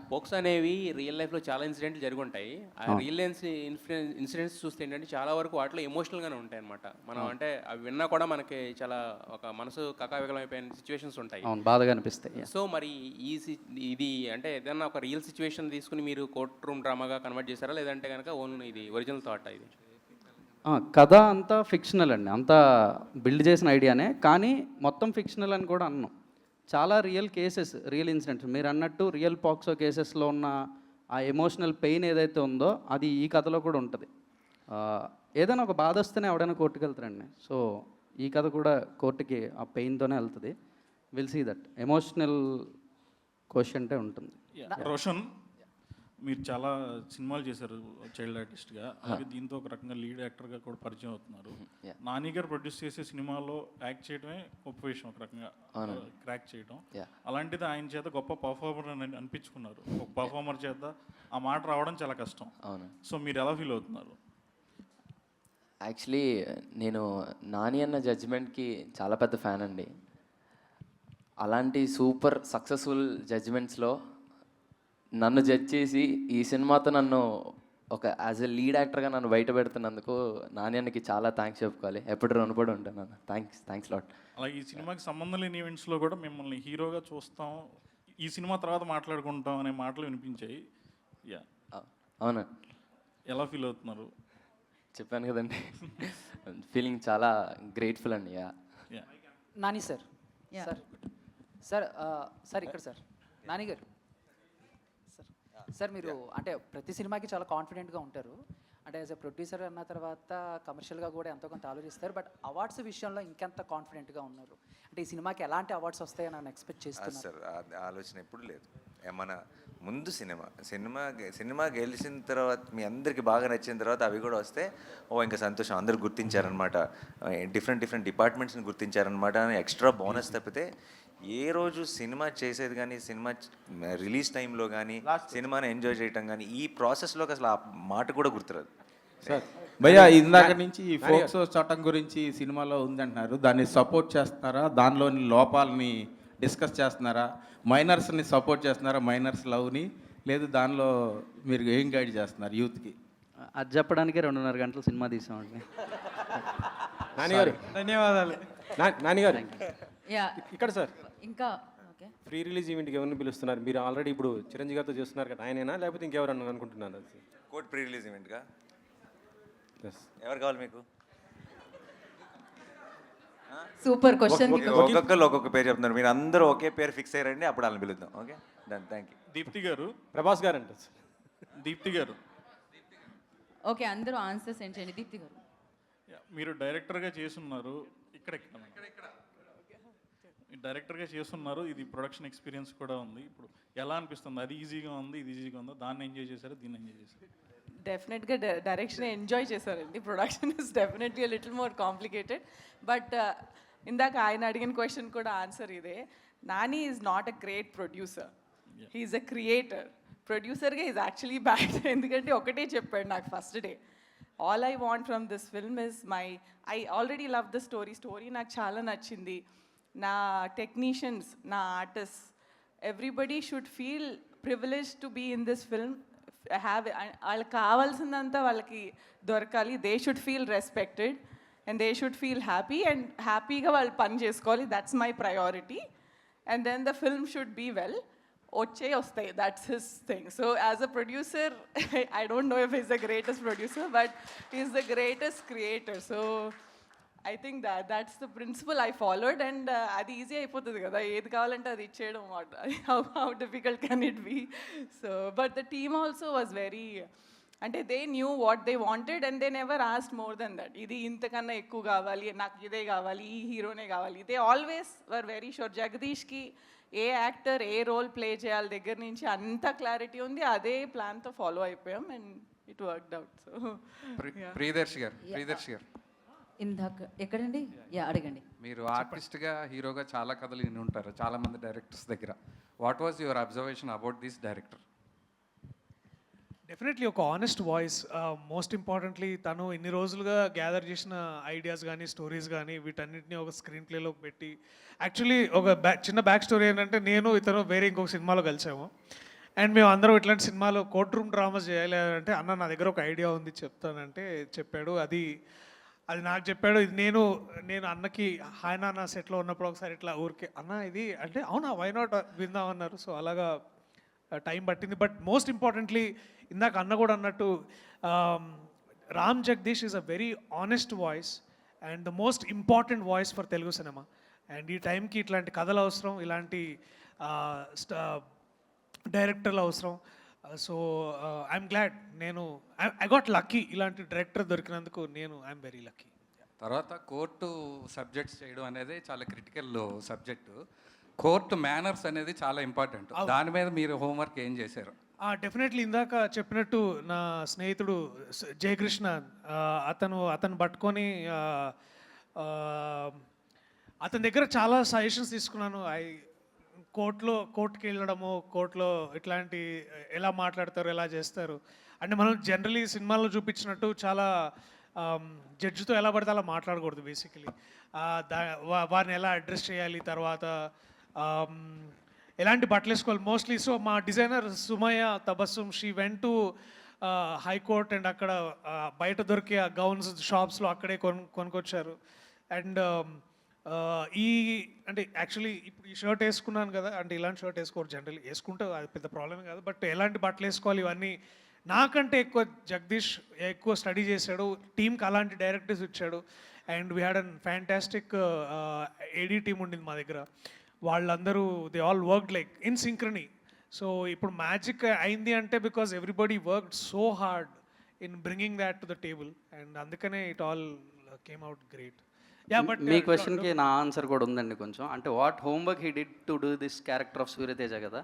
పోక్స్ అనేవి రియల్ లైఫ్లో చాలా ఇన్సిడెంట్లు జరిగి ఉంటాయి. ఆ రియల్ ఇన్సిడెంట్స్ చూస్తే ఏంటంటే చాలా వరకు వాటిలో ఎమోషనల్గానే ఉంటాయి అనమాట. మనం అంటే అవి విన్నా కూడా మనకి చాలా ఒక మనసు కకావికలమైపోయిన సిచ్యువేషన్స్ ఉంటాయి, బాధగా అనిపిస్తాయి. సో మరి ఇది అంటే ఏదైనా ఒక రియల్ సిచ్యువేషన్ తీసుకుని మీరు కోర్ట్ రూమ్ డ్రామాగా కన్వర్ట్ చేశారా, లేదంటే కనుక ఓన్లీ ఇది ఒరిజినల్ థాట్? ఇది కథ అంతా ఫిక్షనల్ అండి, అంతా బిల్డ్ చేసిన ఐడియానే, కానీ మొత్తం ఫిక్షనల్ అని కూడా అన్నాం. చాలా రియల్ కేసెస్, రియల్ ఇన్సిడెంట్స్ మీరు అన్నట్టు రియల్ పాక్సో కేసెస్లో ఉన్న ఆ ఎమోషనల్ పెయిన్ ఏదైతే ఉందో అది ఈ కథలో కూడా ఉంటుంది. ఏదైనా ఒక బాధ వస్తేనే ఎవడైనా కోర్టుకు వెళ్తారండి. సో ఈ కథ కూడా కోర్టుకి ఆ పెయిన్తోనే వెళ్తుంది. విల్ సీ దట్ ఎమోషనల్ క్వశ్చన్టే ఉంటుంది. రోషన్, మీరు చాలా సినిమాలు చేశారు చైల్డ్ ఆర్టిస్ట్గా, అలాగే దీంతో ఒక రకంగా లీడ్ యాక్టర్గా కూడా పరిచయం అవుతున్నారు. నాని గారు ప్రొడ్యూస్ చేసే సినిమాలో యాక్ట్ చేయడమే గొప్ప విషయం, ఒక రకంగా క్రాక్ చేయడం. అలాంటిది ఆయన చేత గొప్ప పర్ఫార్మర్ అని అనిపించుకున్నారు. ఒక పర్ఫార్మర్ చేత ఆ మాట రావడం చాలా కష్టం. సో మీరు ఎలా ఫీల్ అవుతున్నారు? యాక్చువల్లీ నేను నాని అన్న జడ్జిమెంట్కి చాలా పెద్ద ఫ్యాన్ అండి. అలాంటి సూపర్ సక్సెస్ఫుల్ జడ్జిమెంట్స్లో నన్ను జడ్జ్ చేసి ఈ సినిమాతో నన్ను ఒక యాజ్ ఎ లీడ్ యాక్టర్గా నన్ను బయట పెడుతున్నందుకు నాని అన్నకి చాలా థ్యాంక్స్ చెప్పుకోవాలి. ఎప్పుడు రుణపడి ఉంటాను అన్న. Thanks lot. అలాగే ఈ సినిమాకి సంబంధం లేని ఈవెంట్స్లో కూడా మిమ్మల్ని హీరోగా చూస్తాం, ఈ సినిమా తర్వాత మాట్లాడుకుంటాం అనే మాటలు వినిపించాయి. అవునా, ఎలా ఫీల్ అవుతున్నారు? చెప్పాను కదండి, ఫీలింగ్ చాలా గ్రేట్ఫుల్ అండి. నాని సార్ సార్ ఇక్కడ సార్ నాని గారు సార్ మీరు అంటే ప్రతి సినిమాకి చాలా కాన్ఫిడెంట్గా ఉంటారు. అంటే యాజ్ ఎ ప్రొడ్యూసర్ అన్న తర్వాత కమర్షియల్గా కూడా ఎంతో కొంత ఆలోచిస్తారు. బట్ అవార్డ్స్ విషయంలో ఇంకెంత కాన్ఫిడెంట్గా ఉన్నారు? అంటే ఈ సినిమాకి ఎలాంటి అవార్డ్స్ వస్తాయని నేను ఎక్స్పెక్ట్ చేస్తున్నాను. సార్ ఆలోచన ఎప్పుడు లేదు. మన ముందు సినిమా గెలిచిన తర్వాత మీ అందరికీ బాగా నచ్చిన తర్వాత అవి కూడా వస్తే ఇంకా సంతోషం, అందరూ గుర్తించారనమాట, డిఫరెంట్ డిపార్ట్మెంట్స్ని గుర్తించారనమాట అని ఎక్స్ట్రా బోనస్ తప్పితే ఏ రోజు సినిమా చేసేది కానీ, సినిమా రిలీజ్ టైంలో కానీ, సినిమాని ఎంజాయ్ చేయటం కానీ, ఈ ప్రాసెస్లోకి అసలు ఆ మాట కూడా గుర్తురాదు. సార్ భయ్యా, ఇందాక నుంచి ఈ ఫోక్సో చట్టం గురించి సినిమాలో ఉందంటున్నారు, దాన్ని సపోర్ట్ చేస్తున్నారా? దానిలోని లోపాలని డిస్కస్ చేస్తున్నారా? మైనర్స్ని సపోర్ట్ చేస్తున్నారా? మైనర్స్ లవ్ని లేదు, దానిలో మీరు ఏం గైడ్ చేస్తున్నారు యూత్కి? అది చెప్పడానికి 2.5 గంటలు సినిమా తీసామండి. నానిగారు ధన్యవాదాలు. నానిగారు ఇక్కడ సార్ ఇంకా ప్రీ రిలీజ్ ఈవెంట్కి ఎవరిని పిలుస్తున్నారు? మీరు ఆల్రెడీ ఇప్పుడు చిరంజీవి గారితో చేస్తున్నారు కదా, ఆయనేనా లేకపోతే ఇంకెవరన్నా అనుకుంటున్నారు? కోర్ట్ ప్రీ రిలీజ్ ఈవెంట్గా ఎవరు కావాలి మీకు? Super question. ఒక్కొక్కరు ఒక్కొక్క పేరు చెప్తున్నారు, మీరు అందరూ ఒకే పేరు ఫిక్స్ అయ్యారండి, అప్పుడు వాళ్ళని పిలుద్దాం. Okay done, thank you. Deepthi garu, Prabhas గారు అంట. దీప్తి గారు ఓకే, అందరూ ఆన్సర్స్ ఏంటి చేయండి. దీప్తి గారు, మీరు డైరెక్టర్గా చేస్తున్నారు, ఇక్కడ డైరెక్టర్గా చేస్తున్నారు, ఇది ప్రొడక్షన్ ఎక్స్పీరియన్స్ కూడా ఉంది. ఇప్పుడు ఎలా అనిపిస్తుంది? అది ఈజీగా ఉంది, ఇది ఈజీగా ఉందా? దాన్ని ఎంజాయ్ చేశారు, దీన్ని ఎంజాయ్ చేశారు? డెఫినెట్గా డైరెక్షన్ ఎంజాయ్ చేశారండి. Production is definitely little more complicated. But ఇందాక ఆయన అడిగిన క్వశ్చన్ కూడా ఆన్సర్ ఇదే. Nani is not a great producer, he's a creator. ప్రొడ్యూసర్గా ఈజ్ యాక్చువల్లీ బ్యాడ్. ఎందుకంటే ఒకటే చెప్పాడు నాకు first day, all I want from this film is I already love the story నాకు చాలా నచ్చింది. నా టెక్నీషియన్స్, నా artist, everybody should feel privileged to be in this film. వాళ్ళకి కావాల్సిందంతా వాళ్ళకి దొరకాలి. They should feel respected and they should feel happy and హ్యాపీగా వాళ్ళు పని చేసుకోవాలి. That's my priority. And then the film should be well. వస్తాయి, that's his thing. So as a producer, I don't know if is the greatest producer, but is the greatest creator. So I think that's the principle I followed, and అది easy అయిపోతుంది కదా, ఏది కావాలంటే అది ఇచ్చేయడం. how difficult can it be? So but the team also was very, అంటే they knew what they wanted and they never asked more than that. ఇది ఇంతకన్నా ఎక్కువ కావాలి, నాకు ఇదే కావాలి, ఈ హీరోనే కావాలి. they always were very sure. జగదీష్కి ఏ యాక్టర్ ఏ రోల్ ప్లే చేయాలి దగ్గర నుంచి అంత క్లారిటీ ఉంది. అదే ప్లాన్తో ఫాలో అయిపోయాం and it worked out. So Priyadarshi గారు ఇందాక ఎక్కడండి? అడగండి. మీరు ఆర్టిస్ట్గా హీరోగా చాలా కథలు విని ఉంటారు చాలామంది డైరెక్టర్స్ దగ్గర. What was your observation about this director? Definitely ఒక ఆనెస్ట్ వాయిస్. మోస్ట్ ఇంపార్టెంట్లీ తను ఇన్ని రోజులుగా గ్యాదర్ చేసిన ఐడియాస్ కానీ స్టోరీస్ కానీ వీటన్నిటిని ఒక స్క్రీన్ ప్లేలోకి పెట్టి, యాక్చువల్లీ ఒక చిన్న బ్యాక్ స్టోరీ ఏంటంటే, నేను ఇతను వేరే ఇంకొక సినిమాలో కలిసాము. అండ్ మేము అందరం ఇట్లాంటి సినిమాలో కోర్ట్ రూమ్ డ్రామాస్ చేయాలి అంటే, అన్న నా దగ్గర ఒక ఐడియా ఉంది చెప్తానంటే చెప్పాడు. అది నాకు చెప్పాడు. ఇది నేను అన్నకి హాయ్ నాన్న సెట్లో ఉన్నప్పుడు ఒకసారి ఇట్లా ఊరికే అన్న ఇది అంటే, అవునా వై నాట్ విందామన్నారు. సో అలాగా టైం పట్టింది. బట్ మోస్ట్ ఇంపార్టెంట్లీ ఇందాక అన్న కూడా అన్నట్టు, Ram Jagadish is a very honest voice and the most important voice for Telugu cinema. And ఈ టైంకి ఇట్లాంటి కథలు అవసరం, ఇలాంటి డైరెక్టర్లు అవసరం. So I'm glad, I got lucky ఇలాంటి డైరెక్టర్ దొరికినందుకు. I'm very lucky. తర్వాత కోర్టు సబ్జెక్ట్స్ చేయడం అనేది చాలా క్రిటికల్ సబ్జెక్టు. కోర్టు మేనర్స్ అనేది చాలా ఇంపార్టెంట్. దాని మీద మీరు హోంవర్క్ ఏం చేశారు? డెఫినెట్లీ ఇందాక చెప్పినట్టు నా స్నేహితుడు జయకృష్ణ, అతను పట్టుకొని అతని దగ్గర చాలా సజెషన్స్ తీసుకున్నాను. కోర్టుకి వెళ్ళడము, కోర్టులో ఇట్లాంటి ఎలా మాట్లాడతారు, ఎలా చేస్తారు అంటే, మనం జనరలీ సినిమాల్లో చూపించినట్టు చాలా జడ్జితో ఎలా పడితే అలా మాట్లాడకూడదు. బేసికలీ వారిని ఎలా అడ్రస్ చేయాలి, తర్వాత ఎలాంటి బట్టలు వేసుకోవాలి మోస్ట్లీ. సో మా designer Sumayya Tabassum, she went to high court and అక్కడ బయట దొరికే గౌన్స్ షాప్స్లో అక్కడే కొనుక్కొచ్చారు. అండ్ అంటే యాక్చువల్లీ ఇప్పుడు ఈ షర్ట్ వేసుకున్నాను కదా, అంటే ఇలాంటి షర్ట్ వేసుకోరు జనరల్లీ, వేసుకుంటే అది పెద్ద ప్రాబ్లమే కాదు. బట్ ఎలాంటి బట్టలు వేసుకోవాలి ఇవన్నీ నాకంటే ఎక్కువ జగదీష్ ఎక్కువ స్టడీ చేశాడు. టీంకి అలాంటి డైరెక్టర్స్ ఇచ్చాడు. And we had an fantastic AD team ఉండింది మా దగ్గర. వాళ్ళందరూ they all worked like in synchrony. So ఇప్పుడు మ్యాజిక్ అయింది అంటే because everybody worked so hard in bringing that to the table. And అందుకనే it all came out great. But మీ క్వశ్చన్కి నా ఆన్సర్ కూడా ఉందండి కొంచెం. అంటే what homework he did to do this character of Suryateja కదా.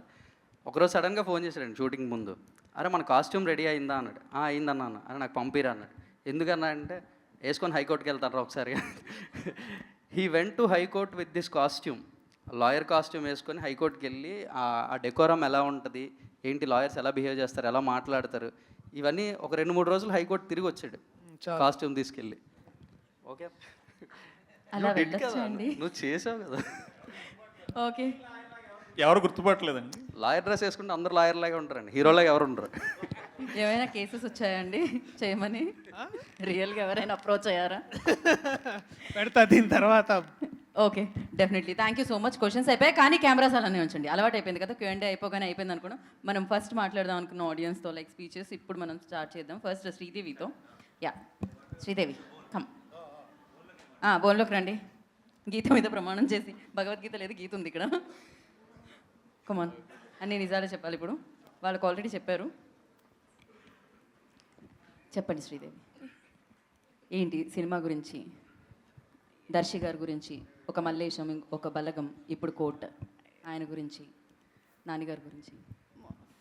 ఒకరోజు సడన్గా ఫోన్ చేశాడండి షూటింగ్ ముందు. అరే మన కాస్ట్యూమ్ రెడీ అయిందా అన్నాడు. అయిందన్నా అన్న. అరే నాకు పంపిరా అన్నాడు. ఎందుకన్నా అంటే, వేసుకొని హైకోర్టుకి వెళ్తారా ఒకసారి. He went to high court with this costume, lawyer costume వేసుకొని హైకోర్టుకి వెళ్ళి ఆ డెకోరం ఎలా ఉంటుంది, ఏంటి లాయర్స్ ఎలా బిహేవ్ చేస్తారు, ఎలా మాట్లాడతారు, ఇవన్నీ ఒక 2-3 రోజులు హైకోర్టు తిరిగి వచ్చాడు కాస్ట్యూమ్ తీసుకెళ్ళి. ఓకే నువ్వు చేసావు కదా. ఓకే, ఎవరు గుర్తుపట్టలేదండి. లాయర్ డ్రెస్ వేసుకుంటే అందరూ లాయర్ లాగా ఉంటారండి, హీరోలాగా ఎవరు ఉండరు. ఏమైనా కేసెస్ వచ్చాయండి చేయమని? రియల్గా ఎవరైనా అప్రోచ్ అయ్యారా? పెడతా దీని తర్వాత. Okay, definitely. Thank you so much. Questions అయిపోయాయి కానీ కెమెరాస్ అలానే ఉంచండి. అలవాటు అయిపోయింది కదా, Q&A అయిపోగానే అయిపోయింది అనుకున్నాం. మనం ఫస్ట్ మాట్లాడదాం అనుకున్న ఆడియన్స్తో లైక్ స్పీచెస్. ఇప్పుడు మనం స్టార్ట్ చేద్దాం. ఫస్ట్ శ్రీదేవితో. శ్రీదేవి కమ్. బోన్లోకి రండి. గీత మీద ప్రమాణం చేసి, భగవద్గీత లేదు గీత ఉంది ఇక్కడ. కమాన్, అన్ని నిజాలే చెప్పాలి ఇప్పుడు. వాళ్ళకి ఆల్రెడీ చెప్పారు. చెప్పండి శ్రీదేవి, ఏంటి సినిమా గురించి, దర్శి గారి గురించి, ఒక మల్లేశం, ఒక బలగం, ఇప్పుడు కోట్, ఆయన గురించి, నాన్నగారి గురించి.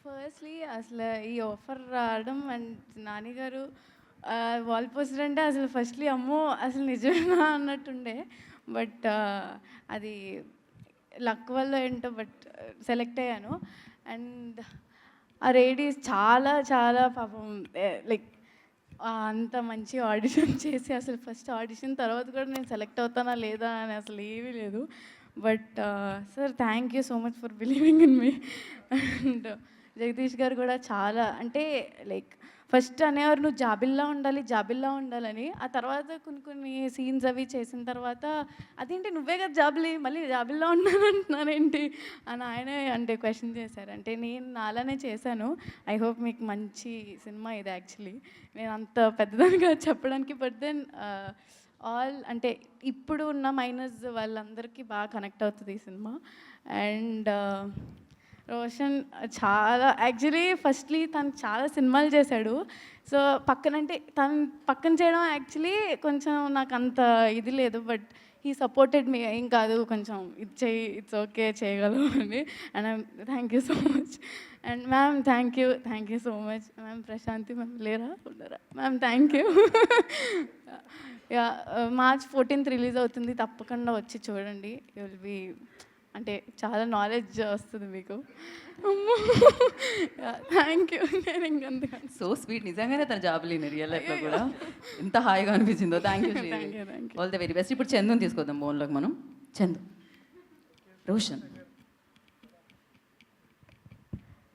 ఫస్ట్లీ అసలు ఈ ఆఫర్ రావడం అండ్ నాన్నగారు వాల్ పోస్టర్ అంటే అసలు ఫస్ట్లీ అమ్మో అసలు నిజమేనా అన్నట్టుండే. బట్ అది లక్ వల్ల ఏంటో బట్ సెలెక్ట్ అయ్యాను. అండ్ ఆ లేడీస్ చాలా చాలా పాపం లైక్ అంత మంచి ఆడిషన్ చేసి అసలు ఫస్ట్ ఆడిషన్ తర్వాత కూడా నేను సెలెక్ట్ అవుతానా లేదా అని అసలు ఏమీ లేదు. But sir thank you so much for believing in me. And Jagadish గారు కూడా చాలా అంటే లైక్ ఫస్ట్ అనేవారు నువ్వు జాబిల్లా ఉండాలని. ఆ తర్వాత కొన్ని సీన్స్ అవి చేసిన తర్వాత అదేంటి నువ్వే కదా జాబిలి మళ్ళీ జాబిల్లా ఉన్నానంటున్నానేంటి అని ఆయనే అంటే క్వశ్చన్ చేశారు. అంటే నేను నాలానే చేశాను. ఐ హోప్ మీకు మంచి సినిమా ఇది. యాక్చువల్లీ నేను అంత పెద్దదానిగా చెప్పడానికి బట్ దెన్ ఆల్ అంటే ఇప్పుడు ఉన్న మైనస్ వాళ్ళందరికీ బాగా కనెక్ట్ అవుతుంది ఈ సినిమా. అండ్ రోషన్ చాలా యాక్చువల్లీ ఫస్ట్లీ తను చాలా సినిమాలు చేశాడు. సో పక్కనంటే తను పక్కన చేయడం యాక్చువల్లీ కొంచెం నాకు అంత ఇది లేదు. బట్ హీ సపోర్టెడ్ మీ ఏం కాదు కొంచెం ఇది చేయి ఇట్స్ ఓకే చేయగలవు అని. And thank you so much. And ma'am thank you so much. Ma'am Prashanti ma'am ఉండరా ma'am thank you. Yeah March 14th release అవుతుంది. తప్పకుండా వచ్చి చూడండి. యూ విల్ బీ అంటే చాలా నాలెడ్జ్ వస్తుంది మీకు. Thank you. నేను ఇంకంతగా సో స్వీట్. నిజంగానే తన జాబ్ లేని రియల్ లైఫ్లో కూడా ఎంత హాయిగా అనిపించిందో. Thank you. All the very best. ఇప్పుడు చందుని తీసుకొద్దాం బోన్లోకి మనం. చందు, రోషన్.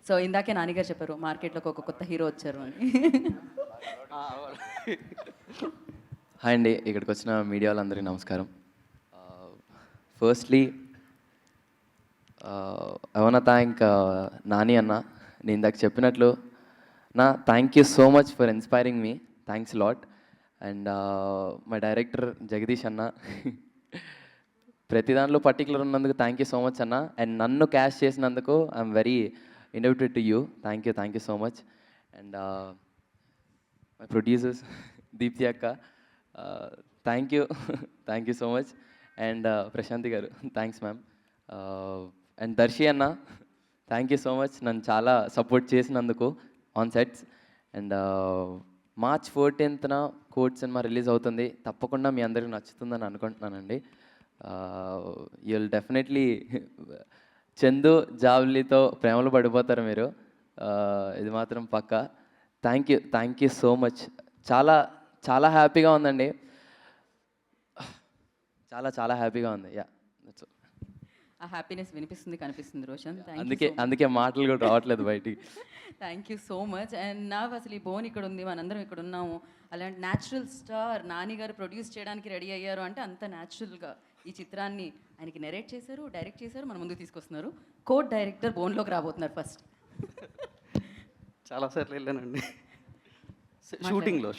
సో ఇందాకే నాన్నగారు చెప్పారు మార్కెట్లోకి ఒక కొత్త హీరో వచ్చారు అని. హాయ్ అండి, ఇక్కడికి వచ్చిన మీడియా వాళ్ళందరికీ నమస్కారం. Firstly I want thank Nani anna. నేను ఇందాక చెప్పినట్లు thank you so much for inspiring me. Thanks lot. And my director Jagadish anna, ప్రతి దాంట్లో పర్టికులర్ ఉన్నందుకు thank you so much anna. And నన్ను క్యాష్ చేసినందుకు I'm very indebted to you. Thank you so much. And my producers Deepti akka, thank you so much. And Prashanti గారు thanks ma'am. And Darsi అన్న, thank you so much నన్ను చాలా support చేసినందుకు on sets. And March 14th court cinema release అవుతుంది. తప్పకుండా మీ అందరికీ నచ్చుతుందని అనుకుంటున్నానండి. యూ విల్ డెఫినెట్లీ చందు జావ్లీతో ప్రేమలో పడిపోతారు మీరు, ఇది మాత్రం పక్కా. Thank you so much. చాలా హ్యాపీగా ఉందండి. చాలా హ్యాపీగా ఉంది. యా, ఆ హ్యాపీనెస్ వినిపిస్తుంది, కనిపిస్తుంది రోషన్. అందుకే మాటలు కూడా రావట్లేదు బయటికి. Thank you so much. And నాకు అసలు ఈ బోన్ ఇక్కడ ఉంది, మనందరం ఇక్కడ ఉన్నాము. అలాంటి న్యాచురల్ స్టార్ నాని గారు ప్రొడ్యూస్ చేయడానికి రెడీ అయ్యారు అంటే అంత న్యాచురల్గా ఈ చిత్రాన్ని ఆయనకి నెరేట్ చేశారు, డైరెక్ట్ చేశారు, మన ముందుకు తీసుకొస్తున్నారు. కోడ్ డైరెక్టర్ బోన్లోకి రాబోతున్నారు ఫస్ట్. చాలాసార్లు వెళ్ళానండి షూట్లో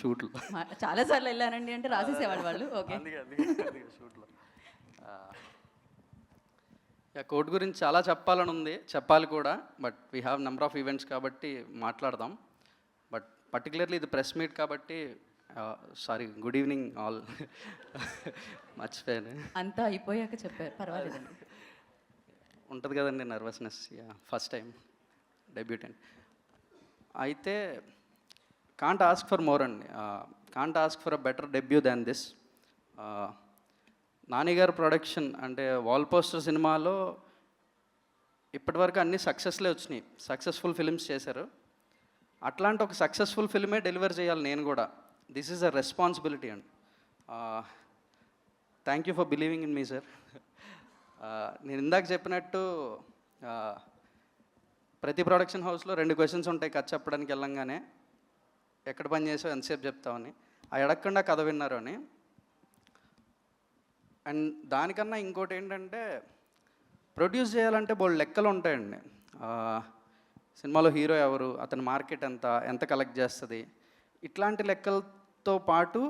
చాలాసార్లు వెళ్ళానండి అంటే రాసేసేవాళ్ళు వాళ్ళు. ఓకే, షూట్లో కోర్ట్ గురించి చాలా చెప్పాలని ఉంది, చెప్పాలి కూడా. But we have number of events కాబట్టి మాట్లాడదాం. బట్ పర్టికులర్లీ ఇది ప్రెస్ మీట్ కాబట్టి సారీ, గుడ్ ఈవినింగ్ ఆల్. మర్చిపోయాను. అంతా అయిపోయాక చెప్పారు, పర్వాలేదండి. ఉంటుంది కదండి నర్వస్నెస్. ఫస్ట్ టైం డెబ్యూటెంట్ అయితే కాంట్ ఆస్క్ ఫర్ మోర్ అండి. Can't ask for a better debut than this. Nani గారు ప్రొడక్షన్ అంటే వాల్ పోస్టర్ సినిమాలో ఇప్పటివరకు అన్ని సక్సెస్లే వచ్చినాయి, సక్సెస్ఫుల్ ఫిలిమ్స్ చేశారు. అట్లాంటి ఒక సక్సెస్ఫుల్ ఫిల్మే డెలివర్ చేయాలి నేను కూడా. దిస్ ఈజ్ అ రెస్పాన్సిబిలిటీ అండి. Thank you for believing in me sir. నేను ఇందాక చెప్పినట్టు ప్రతి ప్రొడక్షన్ హౌస్లో 2 క్వశ్చన్స్ ఉంటాయి కథ చెప్పడానికి వెళ్ళంగానే. ఎక్కడ పని చేసావు, ఎంతసేపు చెప్తామని. ఆ ఎడగకుండా కథ విన్నారు అని. అండ్ దానికన్నా ఇంకోటి ఏంటంటే ప్రొడ్యూస్ చేయాలంటే బోల్డ్ లెక్కలు ఉంటాయండి. సినిమాలో హీరో ఎవరు, అతని మార్కెట్ ఎంత కలెక్ట్ చేస్తుంది, ఇట్లాంటి లెక్కలతో పాటు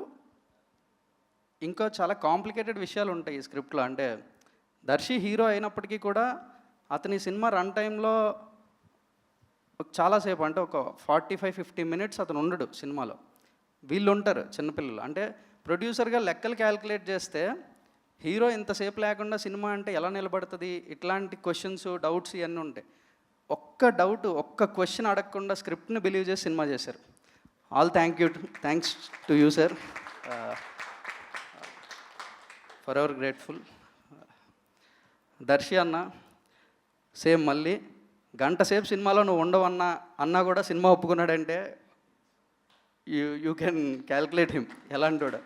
ఇంకా చాలా కాంప్లికేటెడ్ విషయాలు ఉంటాయి ఈ స్క్రిప్ట్లో. అంటే దర్శి హీరో అయినప్పటికీ కూడా అతని సినిమా రన్ టైంలో చాలాసేపు అంటే ఒక 45-50 minutes అతను ఉండడు సినిమాలో. వీళ్ళు ఉంటారు చిన్నపిల్లలు. అంటే ప్రొడ్యూసర్గా లెక్కలు క్యాలిక్యులేట్ చేస్తే హీరో ఇంతసేపు లేకుండా సినిమా అంటే ఎలా నిలబడుతుంది, ఇట్లాంటి క్వశ్చన్స్, డౌట్స్ ఇవన్నీ ఉంటాయి. ఒక్క క్వశ్చన్ అడగకుండా స్క్రిప్ట్ని బిలీవ్ చేసి సినిమా చేశారు. All thanks to you sir, forever grateful. Darshi అన్న సేమ్ మళ్ళీ 1 గంట సేపు సినిమాలో నువ్వు ఉండవన్నా కూడా సినిమా ఒప్పుకున్నాడంటే యూ కెన్ క్యాల్కులేట్ హిమ్ ఎలాంటోడు.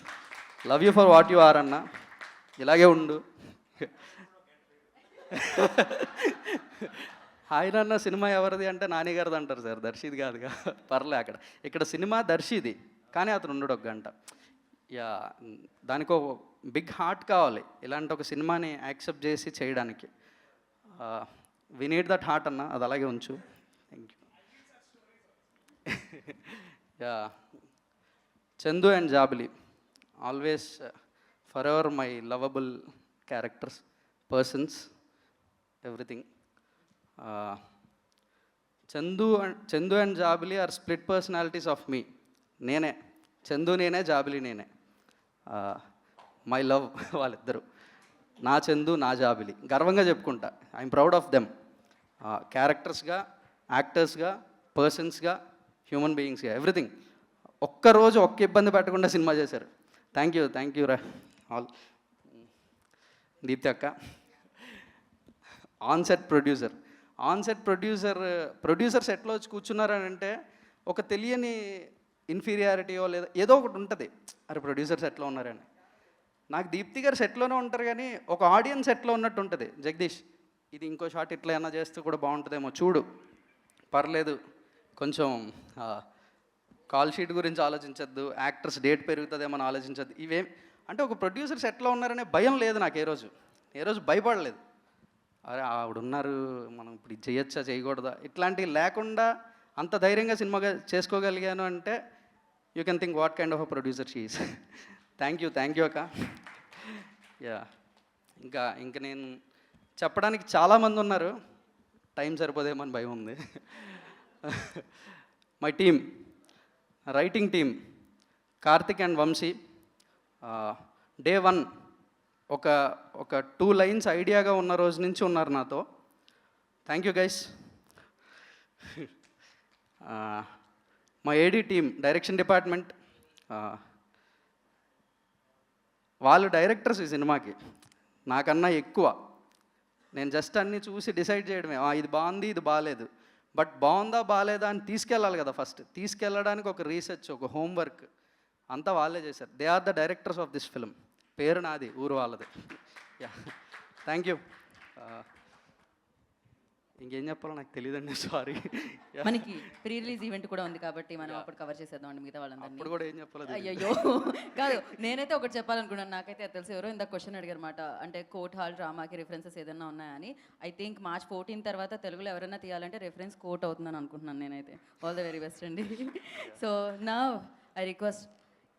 Love you for what you are anna, ఇలాగే ఉండు. ఆయన అన్న సినిమా ఎవరిది అంటే నాని గారిది అంటారు సార్, దర్శిది కాదుగా. పర్లే అక్కడ. ఇక్కడ సినిమా దర్శిది, కానీ అతను ఉండడు ఒక గంట. యా, దానికి ఒక బిగ్ హార్ట్ కావాలి ఇలాంటి ఒక సినిమాని యాక్సెప్ట్ చేసి చేయడానికి. వి నీడ్ దట్ హార్ట్ అన్న, అది అలాగే ఉంచు. Thank you. Yeah, Chandu and Jabili always forever my lovable characters, persons, everything. Chandu and Jabili are split personalities of me. నేనే చందు, నేనే జాబిలి, నేనే. మై లవ్ వాళ్ళిద్దరు, నా చందు నా జాబిలి. గర్వంగా చెప్పుకుంటా, ఐఎమ్ ప్రౌడ్ ఆఫ్ దెమ్. క్యారెక్టర్స్గా, యాక్టర్స్గా, పర్సన్స్గా, హ్యూమన్ బీయింగ్స్గా, ఎవ్రీథింగ్. ఒక్కరోజు ఒక్క ఇబ్బంది పెట్టకుండా సినిమా చేశారు. థ్యాంక్ యూ రా all. Deepti akka, on set producer సెట్లో వచ్చి కూర్చున్నారని అంటే ఒక తెలియని ఇన్ఫీరియారిటీయో లేదా ఏదో ఒకటి ఉంటుంది. అరే ప్రొడ్యూసర్ సెట్లో ఉన్నారని. నాకు దీప్తి గారు సెట్లోనే ఉంటారు, కానీ ఒక ఆడియన్స్ సెట్లో ఉన్నట్టు ఉంటుంది. జగదీష్, ఇది ఇంకో షాట్ ఇట్లా ఏమైనా చేస్తే కూడా బాగుంటుందేమో చూడు, పర్లేదు, కొంచెం కాల్ షీట్ గురించి ఆలోచించద్దు, యాక్టర్స్ డేట్ పెరుగుతుందేమో అని ఆలోచించద్దు. ఇవేం అంటే ఒక ప్రొడ్యూసర్ సెట్లో ఉన్నారనే భయం లేదు నాకు. ఏ రోజు భయపడలేదు. అరే ఆవిడున్నారు, మనం ఇప్పుడు ఇది చేయొచ్చా చేయకూడదా ఇట్లాంటివి లేకుండా అంత ధైర్యంగా సినిమాగా చేసుకోగలిగాను అంటే you can think what kind of a producer she is. Thank you అక్క. యా, ఇంకా నేను చెప్పడానికి చాలామంది ఉన్నారు, టైం సరిపోదేమో అని భయం ఉంది. My team, writing team, Karthik and Vamsi. Day 1 ఒక 2 లైన్స్ ఐడియాగా ఉన్న రోజు నుంచి ఉన్నారు నాతో. Thank you guys. మా ఏడీ టీమ్, డైరెక్షన్ డిపార్ట్మెంట్, వాళ్ళు డైరెక్టర్స్ ఈ సినిమాకి నాకన్నా ఎక్కువ. నేను జస్ట్ అన్నీ చూసి డిసైడ్ చేయడమే, ఇది బాగుంది ఇది బాగాలేదు. బట్ బాగుందా బాగాలేదా అని తీసుకెళ్ళాలి కదా. ఫస్ట్ తీసుకెళ్ళడానికి ఒక రీసెర్చ్, ఒక హోంవర్క్ అంతా వాళ్ళే చేశారు. They are the directors of this film. పేరు నాది, ఊరు వాళ్ళది. Yeah, thank you. ఇంకేం చెప్పాలో నాకు తెలియదండి, సారీ. మనకి ప్రీ రిలీజ్ ఈవెంట్ కూడా ఉంది కాబట్టి మనం అప్పుడు కవర్ చేసేద్దాం అండి మిగతా వాళ్ళందరినీ. అప్పుడు కూడా ఏం చెప్పాలి? అయ్యో కాదు, నేనైతే ఒకటి చెప్పాలనుకున్నాను. నాకైతే అది తెలుసు, ఎవరో ఇంత క్వశ్చన్ అడిగారు మాట, అంటే కోర్ట్ హాల్ డ్రామాకి రిఫరెన్సెస్ ఏదైనా ఉన్నాయని. ఐ థింక్ March 14 తర్వాత తెలుగులో ఎవరైనా తీయాలంటే రిఫరెన్స్ కోర్ట్ అవుతుందని అనుకుంటున్నాను నేనైతే. ఆల్ ద వెరీ బెస్ట్ అండి. సో నా ఐ రిక్వెస్ట్,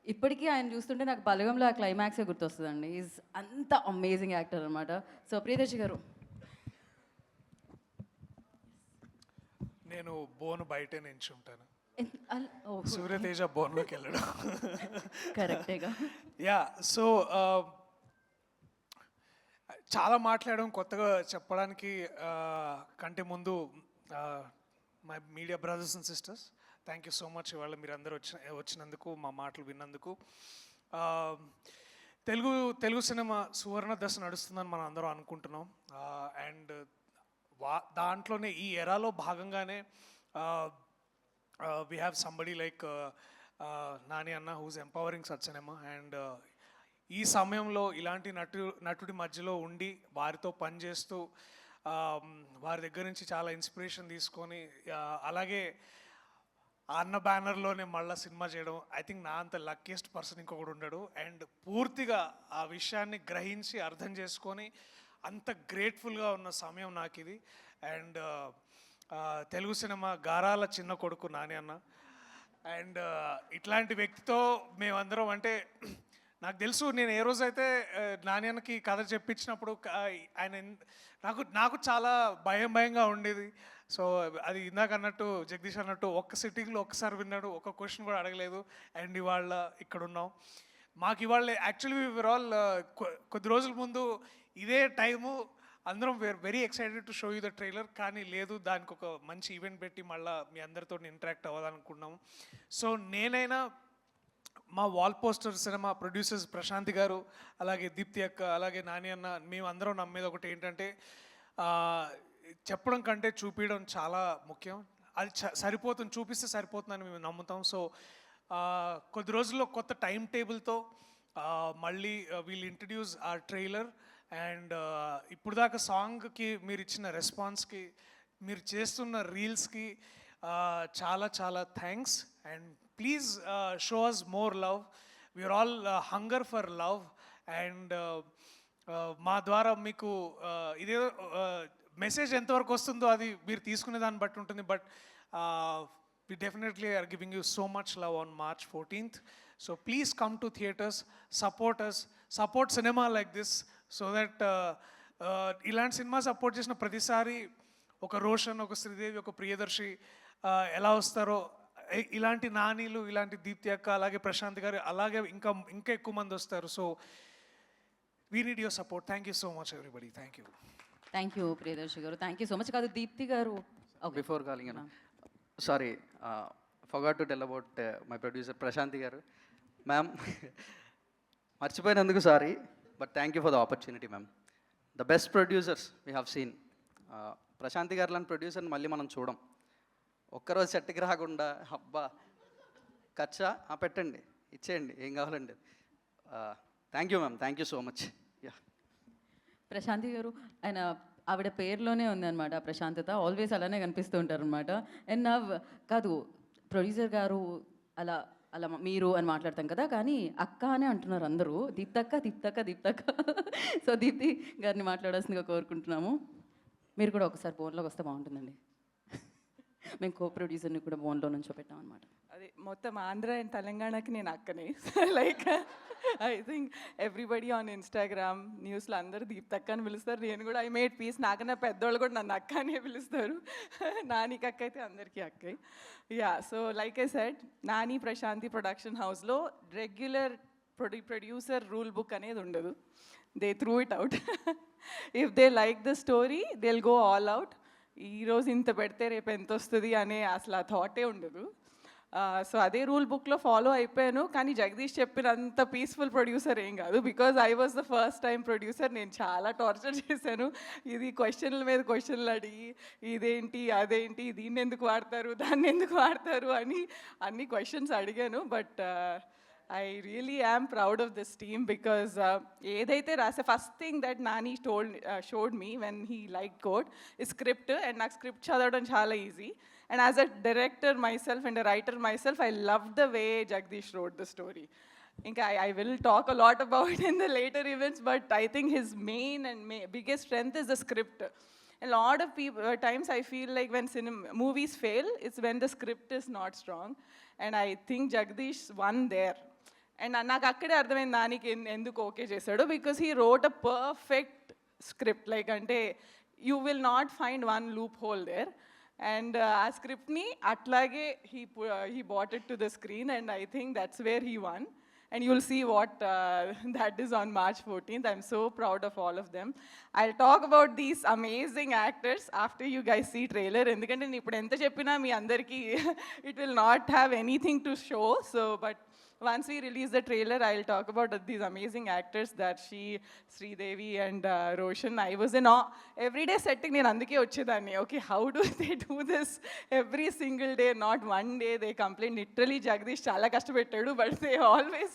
ఇప్పటికీ ఆయన చూస్తుంటే నాకు బలగంలో ఆ క్లైమాక్సే గుర్తొస్తుందండి. ఈజ్ అంత అమేజింగ్ యాక్టర్ అనమాట. సో ప్రియదర్శి గారు. నేను బోన్ బయటే నించుంటాను, సూర్యతేజ బోన్లోకి వెళ్ళడం కరెక్టేగా. యా, సో చాలా మాట్లాడడం కొత్తగా చెప్పడానికి కంటే ముందు my media brothers and sisters, thank you so much ఇవాళ మీరు అందరూ వచ్చినందుకు, మా మాటలు విన్నందుకు. తెలుగు సినిమా సువర్ణ దశ నడుస్తుందని మనం అందరం అనుకుంటున్నాం. అండ్ దాంట్లోనే ఈ ఎరాలో భాగంగానే we have somebody like Nani anna who's empowering such cinema. And ఈ సమయంలో ఇలాంటి నటుడి మధ్యలో ఉండి వారితో పనిచేస్తూ వారి దగ్గర నుంచి చాలా ఇన్స్పిరేషన్ తీసుకొని, అలాగే అన్న బ్యానర్లోనే మళ్ళీ సినిమా చేయడం, ఐ థింక్ నా అంత లక్కీయెస్ట్ పర్సన్ ఇంకొకటి ఉండడు. అండ్ పూర్తిగా ఆ విషయాన్ని గ్రహించి అర్థం చేసుకొని అంత గ్రేట్ఫుల్గా ఉన్న సమయం నాకు ఇది. అండ్ తెలుగు సినిమా గారాల చిన్న కొడుకు నాని అన్న. అండ్ ఇట్లాంటి వ్యక్తితో మేమందరం, అంటే నాకు తెలుసు, నేను ఏ రోజైతే నాని అన్నకి కథ చెప్పించినప్పుడు ఆయన నాకు చాలా భయంగా ఉండేది. సో అది ఇందాక అన్నట్టు, జగదీష్ అన్నట్టు, ఒక్క సిట్టింగ్లో ఒక్కసారి విన్నాడు, ఒక్క క్వశ్చన్ కూడా అడగలేదు. అండ్ ఇవాళ ఇక్కడ ఉన్నాం. మాకు ఇవాళ యాక్చువల్లీ వీఆర్ ఆల్ కొద్ది రోజుల ముందు ఇదే టైము అందరం very excited to show you the trailer, కానీ లేదు, దానికి ఒక మంచి ఈవెంట్ పెట్టి మళ్ళీ మీ అందరితో ఇంటరాక్ట్ అవ్వాలనుకున్నాము. సో నేనైనా మా wall poster cinema producers Prashanti garu, అలాగే దీప్తి అక్క, అలాగే నాని అన్న, మేము అందరం నమ్మేది ఒకటి ఏంటంటే, చెప్పడం కంటే చూపించడం చాలా ముఖ్యం. అది సరిపోతుంది, చూపిస్తే సరిపోతుందని మేము నమ్ముతాం. సో కొద్ది రోజుల్లో కొత్త టైం టేబుల్తో మళ్ళీ వీళ్ళు ఇంట్రడ్యూస్ ఆ ట్రైలర్. అండ్ ఇప్పుడు దాకా సాంగ్కి మీరు ఇచ్చిన రెస్పాన్స్కి, మీరు చేస్తున్న రీల్స్కి చాలా చాలా thanks. And please show us more love. We're all hunger for love. And మా ద్వారా మీకు ఇదే మెసేజ్ ఎంతవరకు వస్తుందో అది మీరు తీసుకునే దాన్ని బట్టి ఉంటుంది. But we definitely are giving you so much love on March 14th. So please come to theaters, support us, support cinema like this, so that ilanti cinema support chesina pratisari oka Roshan, oka Sridevi, oka Priyadarshi ela vastaro, ilanti Nanilu, ilanti Deepti akka, alage Prashanth garu, alage inka ekku mandi vastaru. So we need your support. Thank you so much everybody. Thank you. Thank you Priyadarshi గారు, thank you so much. కాదు దీప్తి గారు, before calling sorry, forgot to tell about my producer Prashanti గారు. Ma'am, మర్చిపోయినందుకు sorry, but thank you for the opportunity ma'am. The best producers we have seen. Prashanti గారు లాంటి ప్రొడ్యూసర్ని మళ్ళీ మనం చూడం. ఒక్కరోజు సెట్కి రాకుండా అబ్బా ఖర్చా పెట్టండి, ఇచ్చేయండి, ఏం కావాలండి. Thank you ma'am, thank you so much. Yeah, Prashanti garu, ఆయన ఆవిడ పేరులోనే ఉందన్నమాట ప్రశాంతత, ఆల్వేస్ అలానే కనిపిస్తూ ఉంటారు అనమాట. అండ్ కాదు ప్రొడ్యూసర్ గారు అలా అలా మీరు అని మాట్లాడతాం కదా, కానీ అక్క అనే అంటున్నారు అందరూ. దీప్తక్క దీప్తక్క దీప్తక్క. సో దీప్తి గారిని మాట్లాడాల్సిందిగా కోరుకుంటున్నాము. మీరు కూడా ఒకసారి ఫోన్లోకి వస్తే బాగుంటుందండి. మేము కో ప్రొడ్యూసర్ని కూడా ఫోన్లో నుంచో పెట్టాం అనమాట. అది మొత్తం ఆంధ్ర అండ్ తెలంగాణకి నేను అక్కనే. Like I think everybody on Instagram న్యూస్లో అందరూ దీప్తక్క అని పిలుస్తారు. నేను కూడా ఐ మేడ్ పీస్, నాకన్నా పెద్దవాళ్ళు కూడా నన్ను అక్క అనే పిలుస్తారు. నానికి అక్క అయితే అందరికీ అక్కే. Yeah, so like I said, Nani Prashanti production హౌస్లో రెగ్యులర్ ప్రొడ్యూసర్ రూల్ బుక్ అనేది ఉండదు. They threw it out. If they like the story they will go all out. ఈరోజు ఇంత పెడితే రేపు ఎంత వస్తుంది అనే అసలు ఆ థాటే ఉండదు. సో అదే రూల్ బుక్లో ఫాలో అయిపోయాను. కానీ జగదీష్ చెప్పినంత పీస్ఫుల్ ప్రొడ్యూసర్ ఏం కాదు, because I was the first time producer. నేను చాలా టార్చర్ చేశాను. ఇది క్వశ్చన్ల మీద క్వశ్చన్లు అడిగి, ఇదేంటి అదేంటి, దీన్ని ఎందుకు వాడతారు దాన్ని ఎందుకు వాడతారు అని అన్ని క్వశ్చన్స్ అడిగాను. But I really am proud of this team because ఏదైతే రాసే first thing that Nani showed me when he liked code is script, and నాకు స్క్రిప్ట్ చదవడం చాలా easy. And as a director myself and a writer myself, I loved the way Jagdish wrote the story. ఇంకా I will talk a lot about it in the later events, but I think his main and biggest strength is the script. A lot of times I feel like when movies fail, it's when the script is not strong, and I think Jagdish won there. And నాకు అక్కడే అర్థమైంది నానికి ఎందుకు okay చేశాడు, because he wrote a perfect script. Like అంటే you will not find one loophole there. And ఆ స్క్రిప్ట్ని అట్లాగే he bought it to the screen, and I think that's where he won. And you'll see what that is on March 14th. I'm so proud of all of them. I'll talk about these amazing actors after you guys see trailer. Endukante nenu ippudu enta cheppina mee andarki it will not have anything to show. So but once we release the trailer, I'll talk about these amazing actors, Darshi, Sridevi and Roshan. I was in awe. Every day setting nenu anduke vachedani. Okay, how do they do this every single day? Not one day they complain. Literally Jagdish chala kashtapettadu, but they always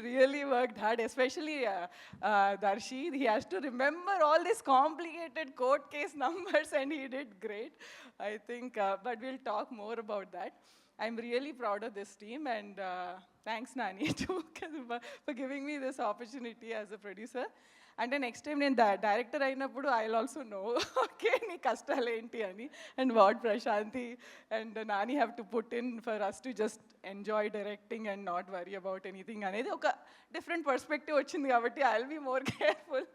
really worked hard, especially Darshi. He has to remember all these complicated court case numbers, and he did great, I think. But we'll talk more about that. I'm really proud of this team, and thanks Nani too for giving me this opportunity as a producer. And the next time నేను director అయినప్పుడు I will also know okay నీ కష్టాలు ఏంటి అని, and what Prashanti and Nani have to put in for us to just enjoy directing and not worry about anything అనేది ఒక different perspective వచ్చింది. కాబట్టి I will be more careful.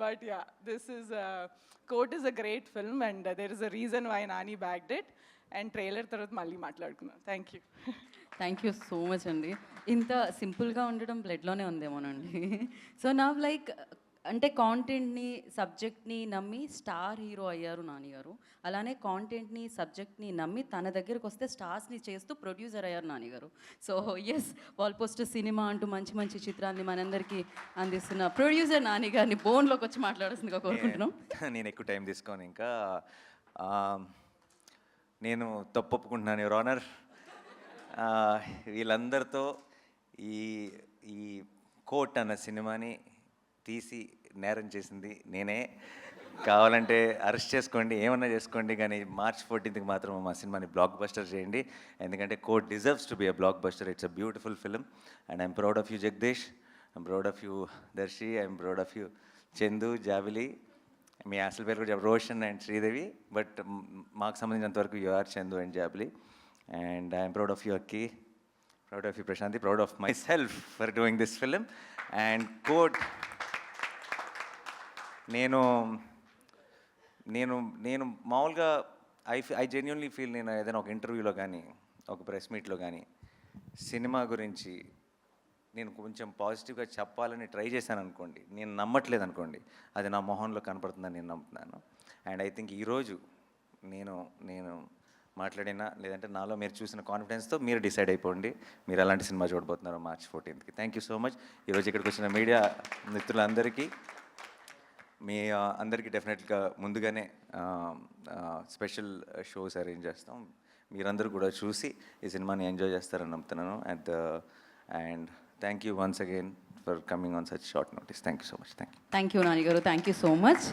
But yeah, this is Court is a great film, and there is a reason why Nani backed it. And trailer తర్వాత మళ్ళీ మాట్లాడుకుందాం. Thank you. Thank you so much అండి. ఇంత సింపుల్గా ఉండడం బ్లడ్లోనే ఉందేమోనండి. So నా like అంటే కాంటెంట్ని సబ్జెక్ట్ని నమ్మి స్టార్ హీరో అయ్యారు నాని గారు. అలానే కాంటెంట్ని సబ్జెక్ట్ని నమ్మి తన దగ్గరికి వస్తే స్టార్స్ని చేస్తూ ప్రొడ్యూసర్ అయ్యారు నాని గారు. So yes, wall poster cinema అంటూ మంచి మంచి చిత్రాన్ని మనందరికీ అందిస్తున్న ప్రొడ్యూసర్ నాని గారిని బోన్లోకి వచ్చి మాట్లాడాల్సిందిగా కోరుకుంటున్నాం. నేను ఎక్కువ టైం తీసుకోను. ఇంకా నేను తప్పు ఒప్పుకుంటున్నాను యువర్ ఆనర్. వీళ్ళందరితో ఈ ఈ కోట్ అన్న సినిమాని తీసి నేరం చేసింది నేనే. కావాలంటే అరెస్ట్ చేసుకోండి, ఏమన్నా చేసుకోండి, కానీ March 14th మాత్రం మా సినిమాని బ్లాక్ బస్టర్ చేయండి. ఎందుకంటే Court deserves to be a blockbuster. It's a beautiful film and I'm proud of you Jagadeesh, I'm proud of you Darshi, I'm proud of you Chandu, Jabili. మీ అసలు పేరు కూడా రోషన్ అండ్ శ్రీదేవి, బట్ మాకు సంబంధించినంతవరకు you are Chandu and Jabili. And I'm proud of you Akki, proud of you Prashanti, proud of myself for doing this film. And court నేను మామూలుగా I genuinely feel, నేను ఏదైనా ఒక ఇంటర్వ్యూలో కానీ ఒక ప్రెస్ మీట్లో కానీ సినిమా గురించి నేను కొంచెం పాజిటివ్గా చెప్పాలని ట్రై చేశాను అనుకోండి, నేను నమ్మట్లేదు అనుకోండి, అది నా మొహంలో కనపడుతుందని నేను నమ్ముతున్నాను. అండ్ ఐ థింక్ ఈరోజు నేను మాట్లాడినా లేదంటే నాలో మీరు చూసిన కాన్ఫిడెన్స్తో మీరు డిసైడ్ అయిపోండి మీరు ఎలాంటి సినిమా చూడబోతున్నారో March 14th. Thank you so much. ఈరోజు ఇక్కడికి వచ్చిన మీడియా మిత్రులందరికీ, మీ అందరికీ డెఫినెట్గా ముందుగానే స్పెషల్ షోస్ అరేంజ్ చేస్తాం. మీరందరూ కూడా చూసి ఈ సినిమాని ఎంజాయ్ చేస్తారని నమ్ముతున్నాను. And thank you once again for coming on such short notice. Thank you so much. Thank you Nani గారు, thank you so much.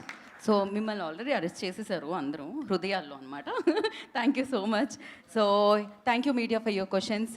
So మిమ్మల్ని ఆల్రెడీ అరెస్ట్ చేసేసారు అందరూ హృదయాల్లో అనమాట. Thank you so much. So thank you media for your questions.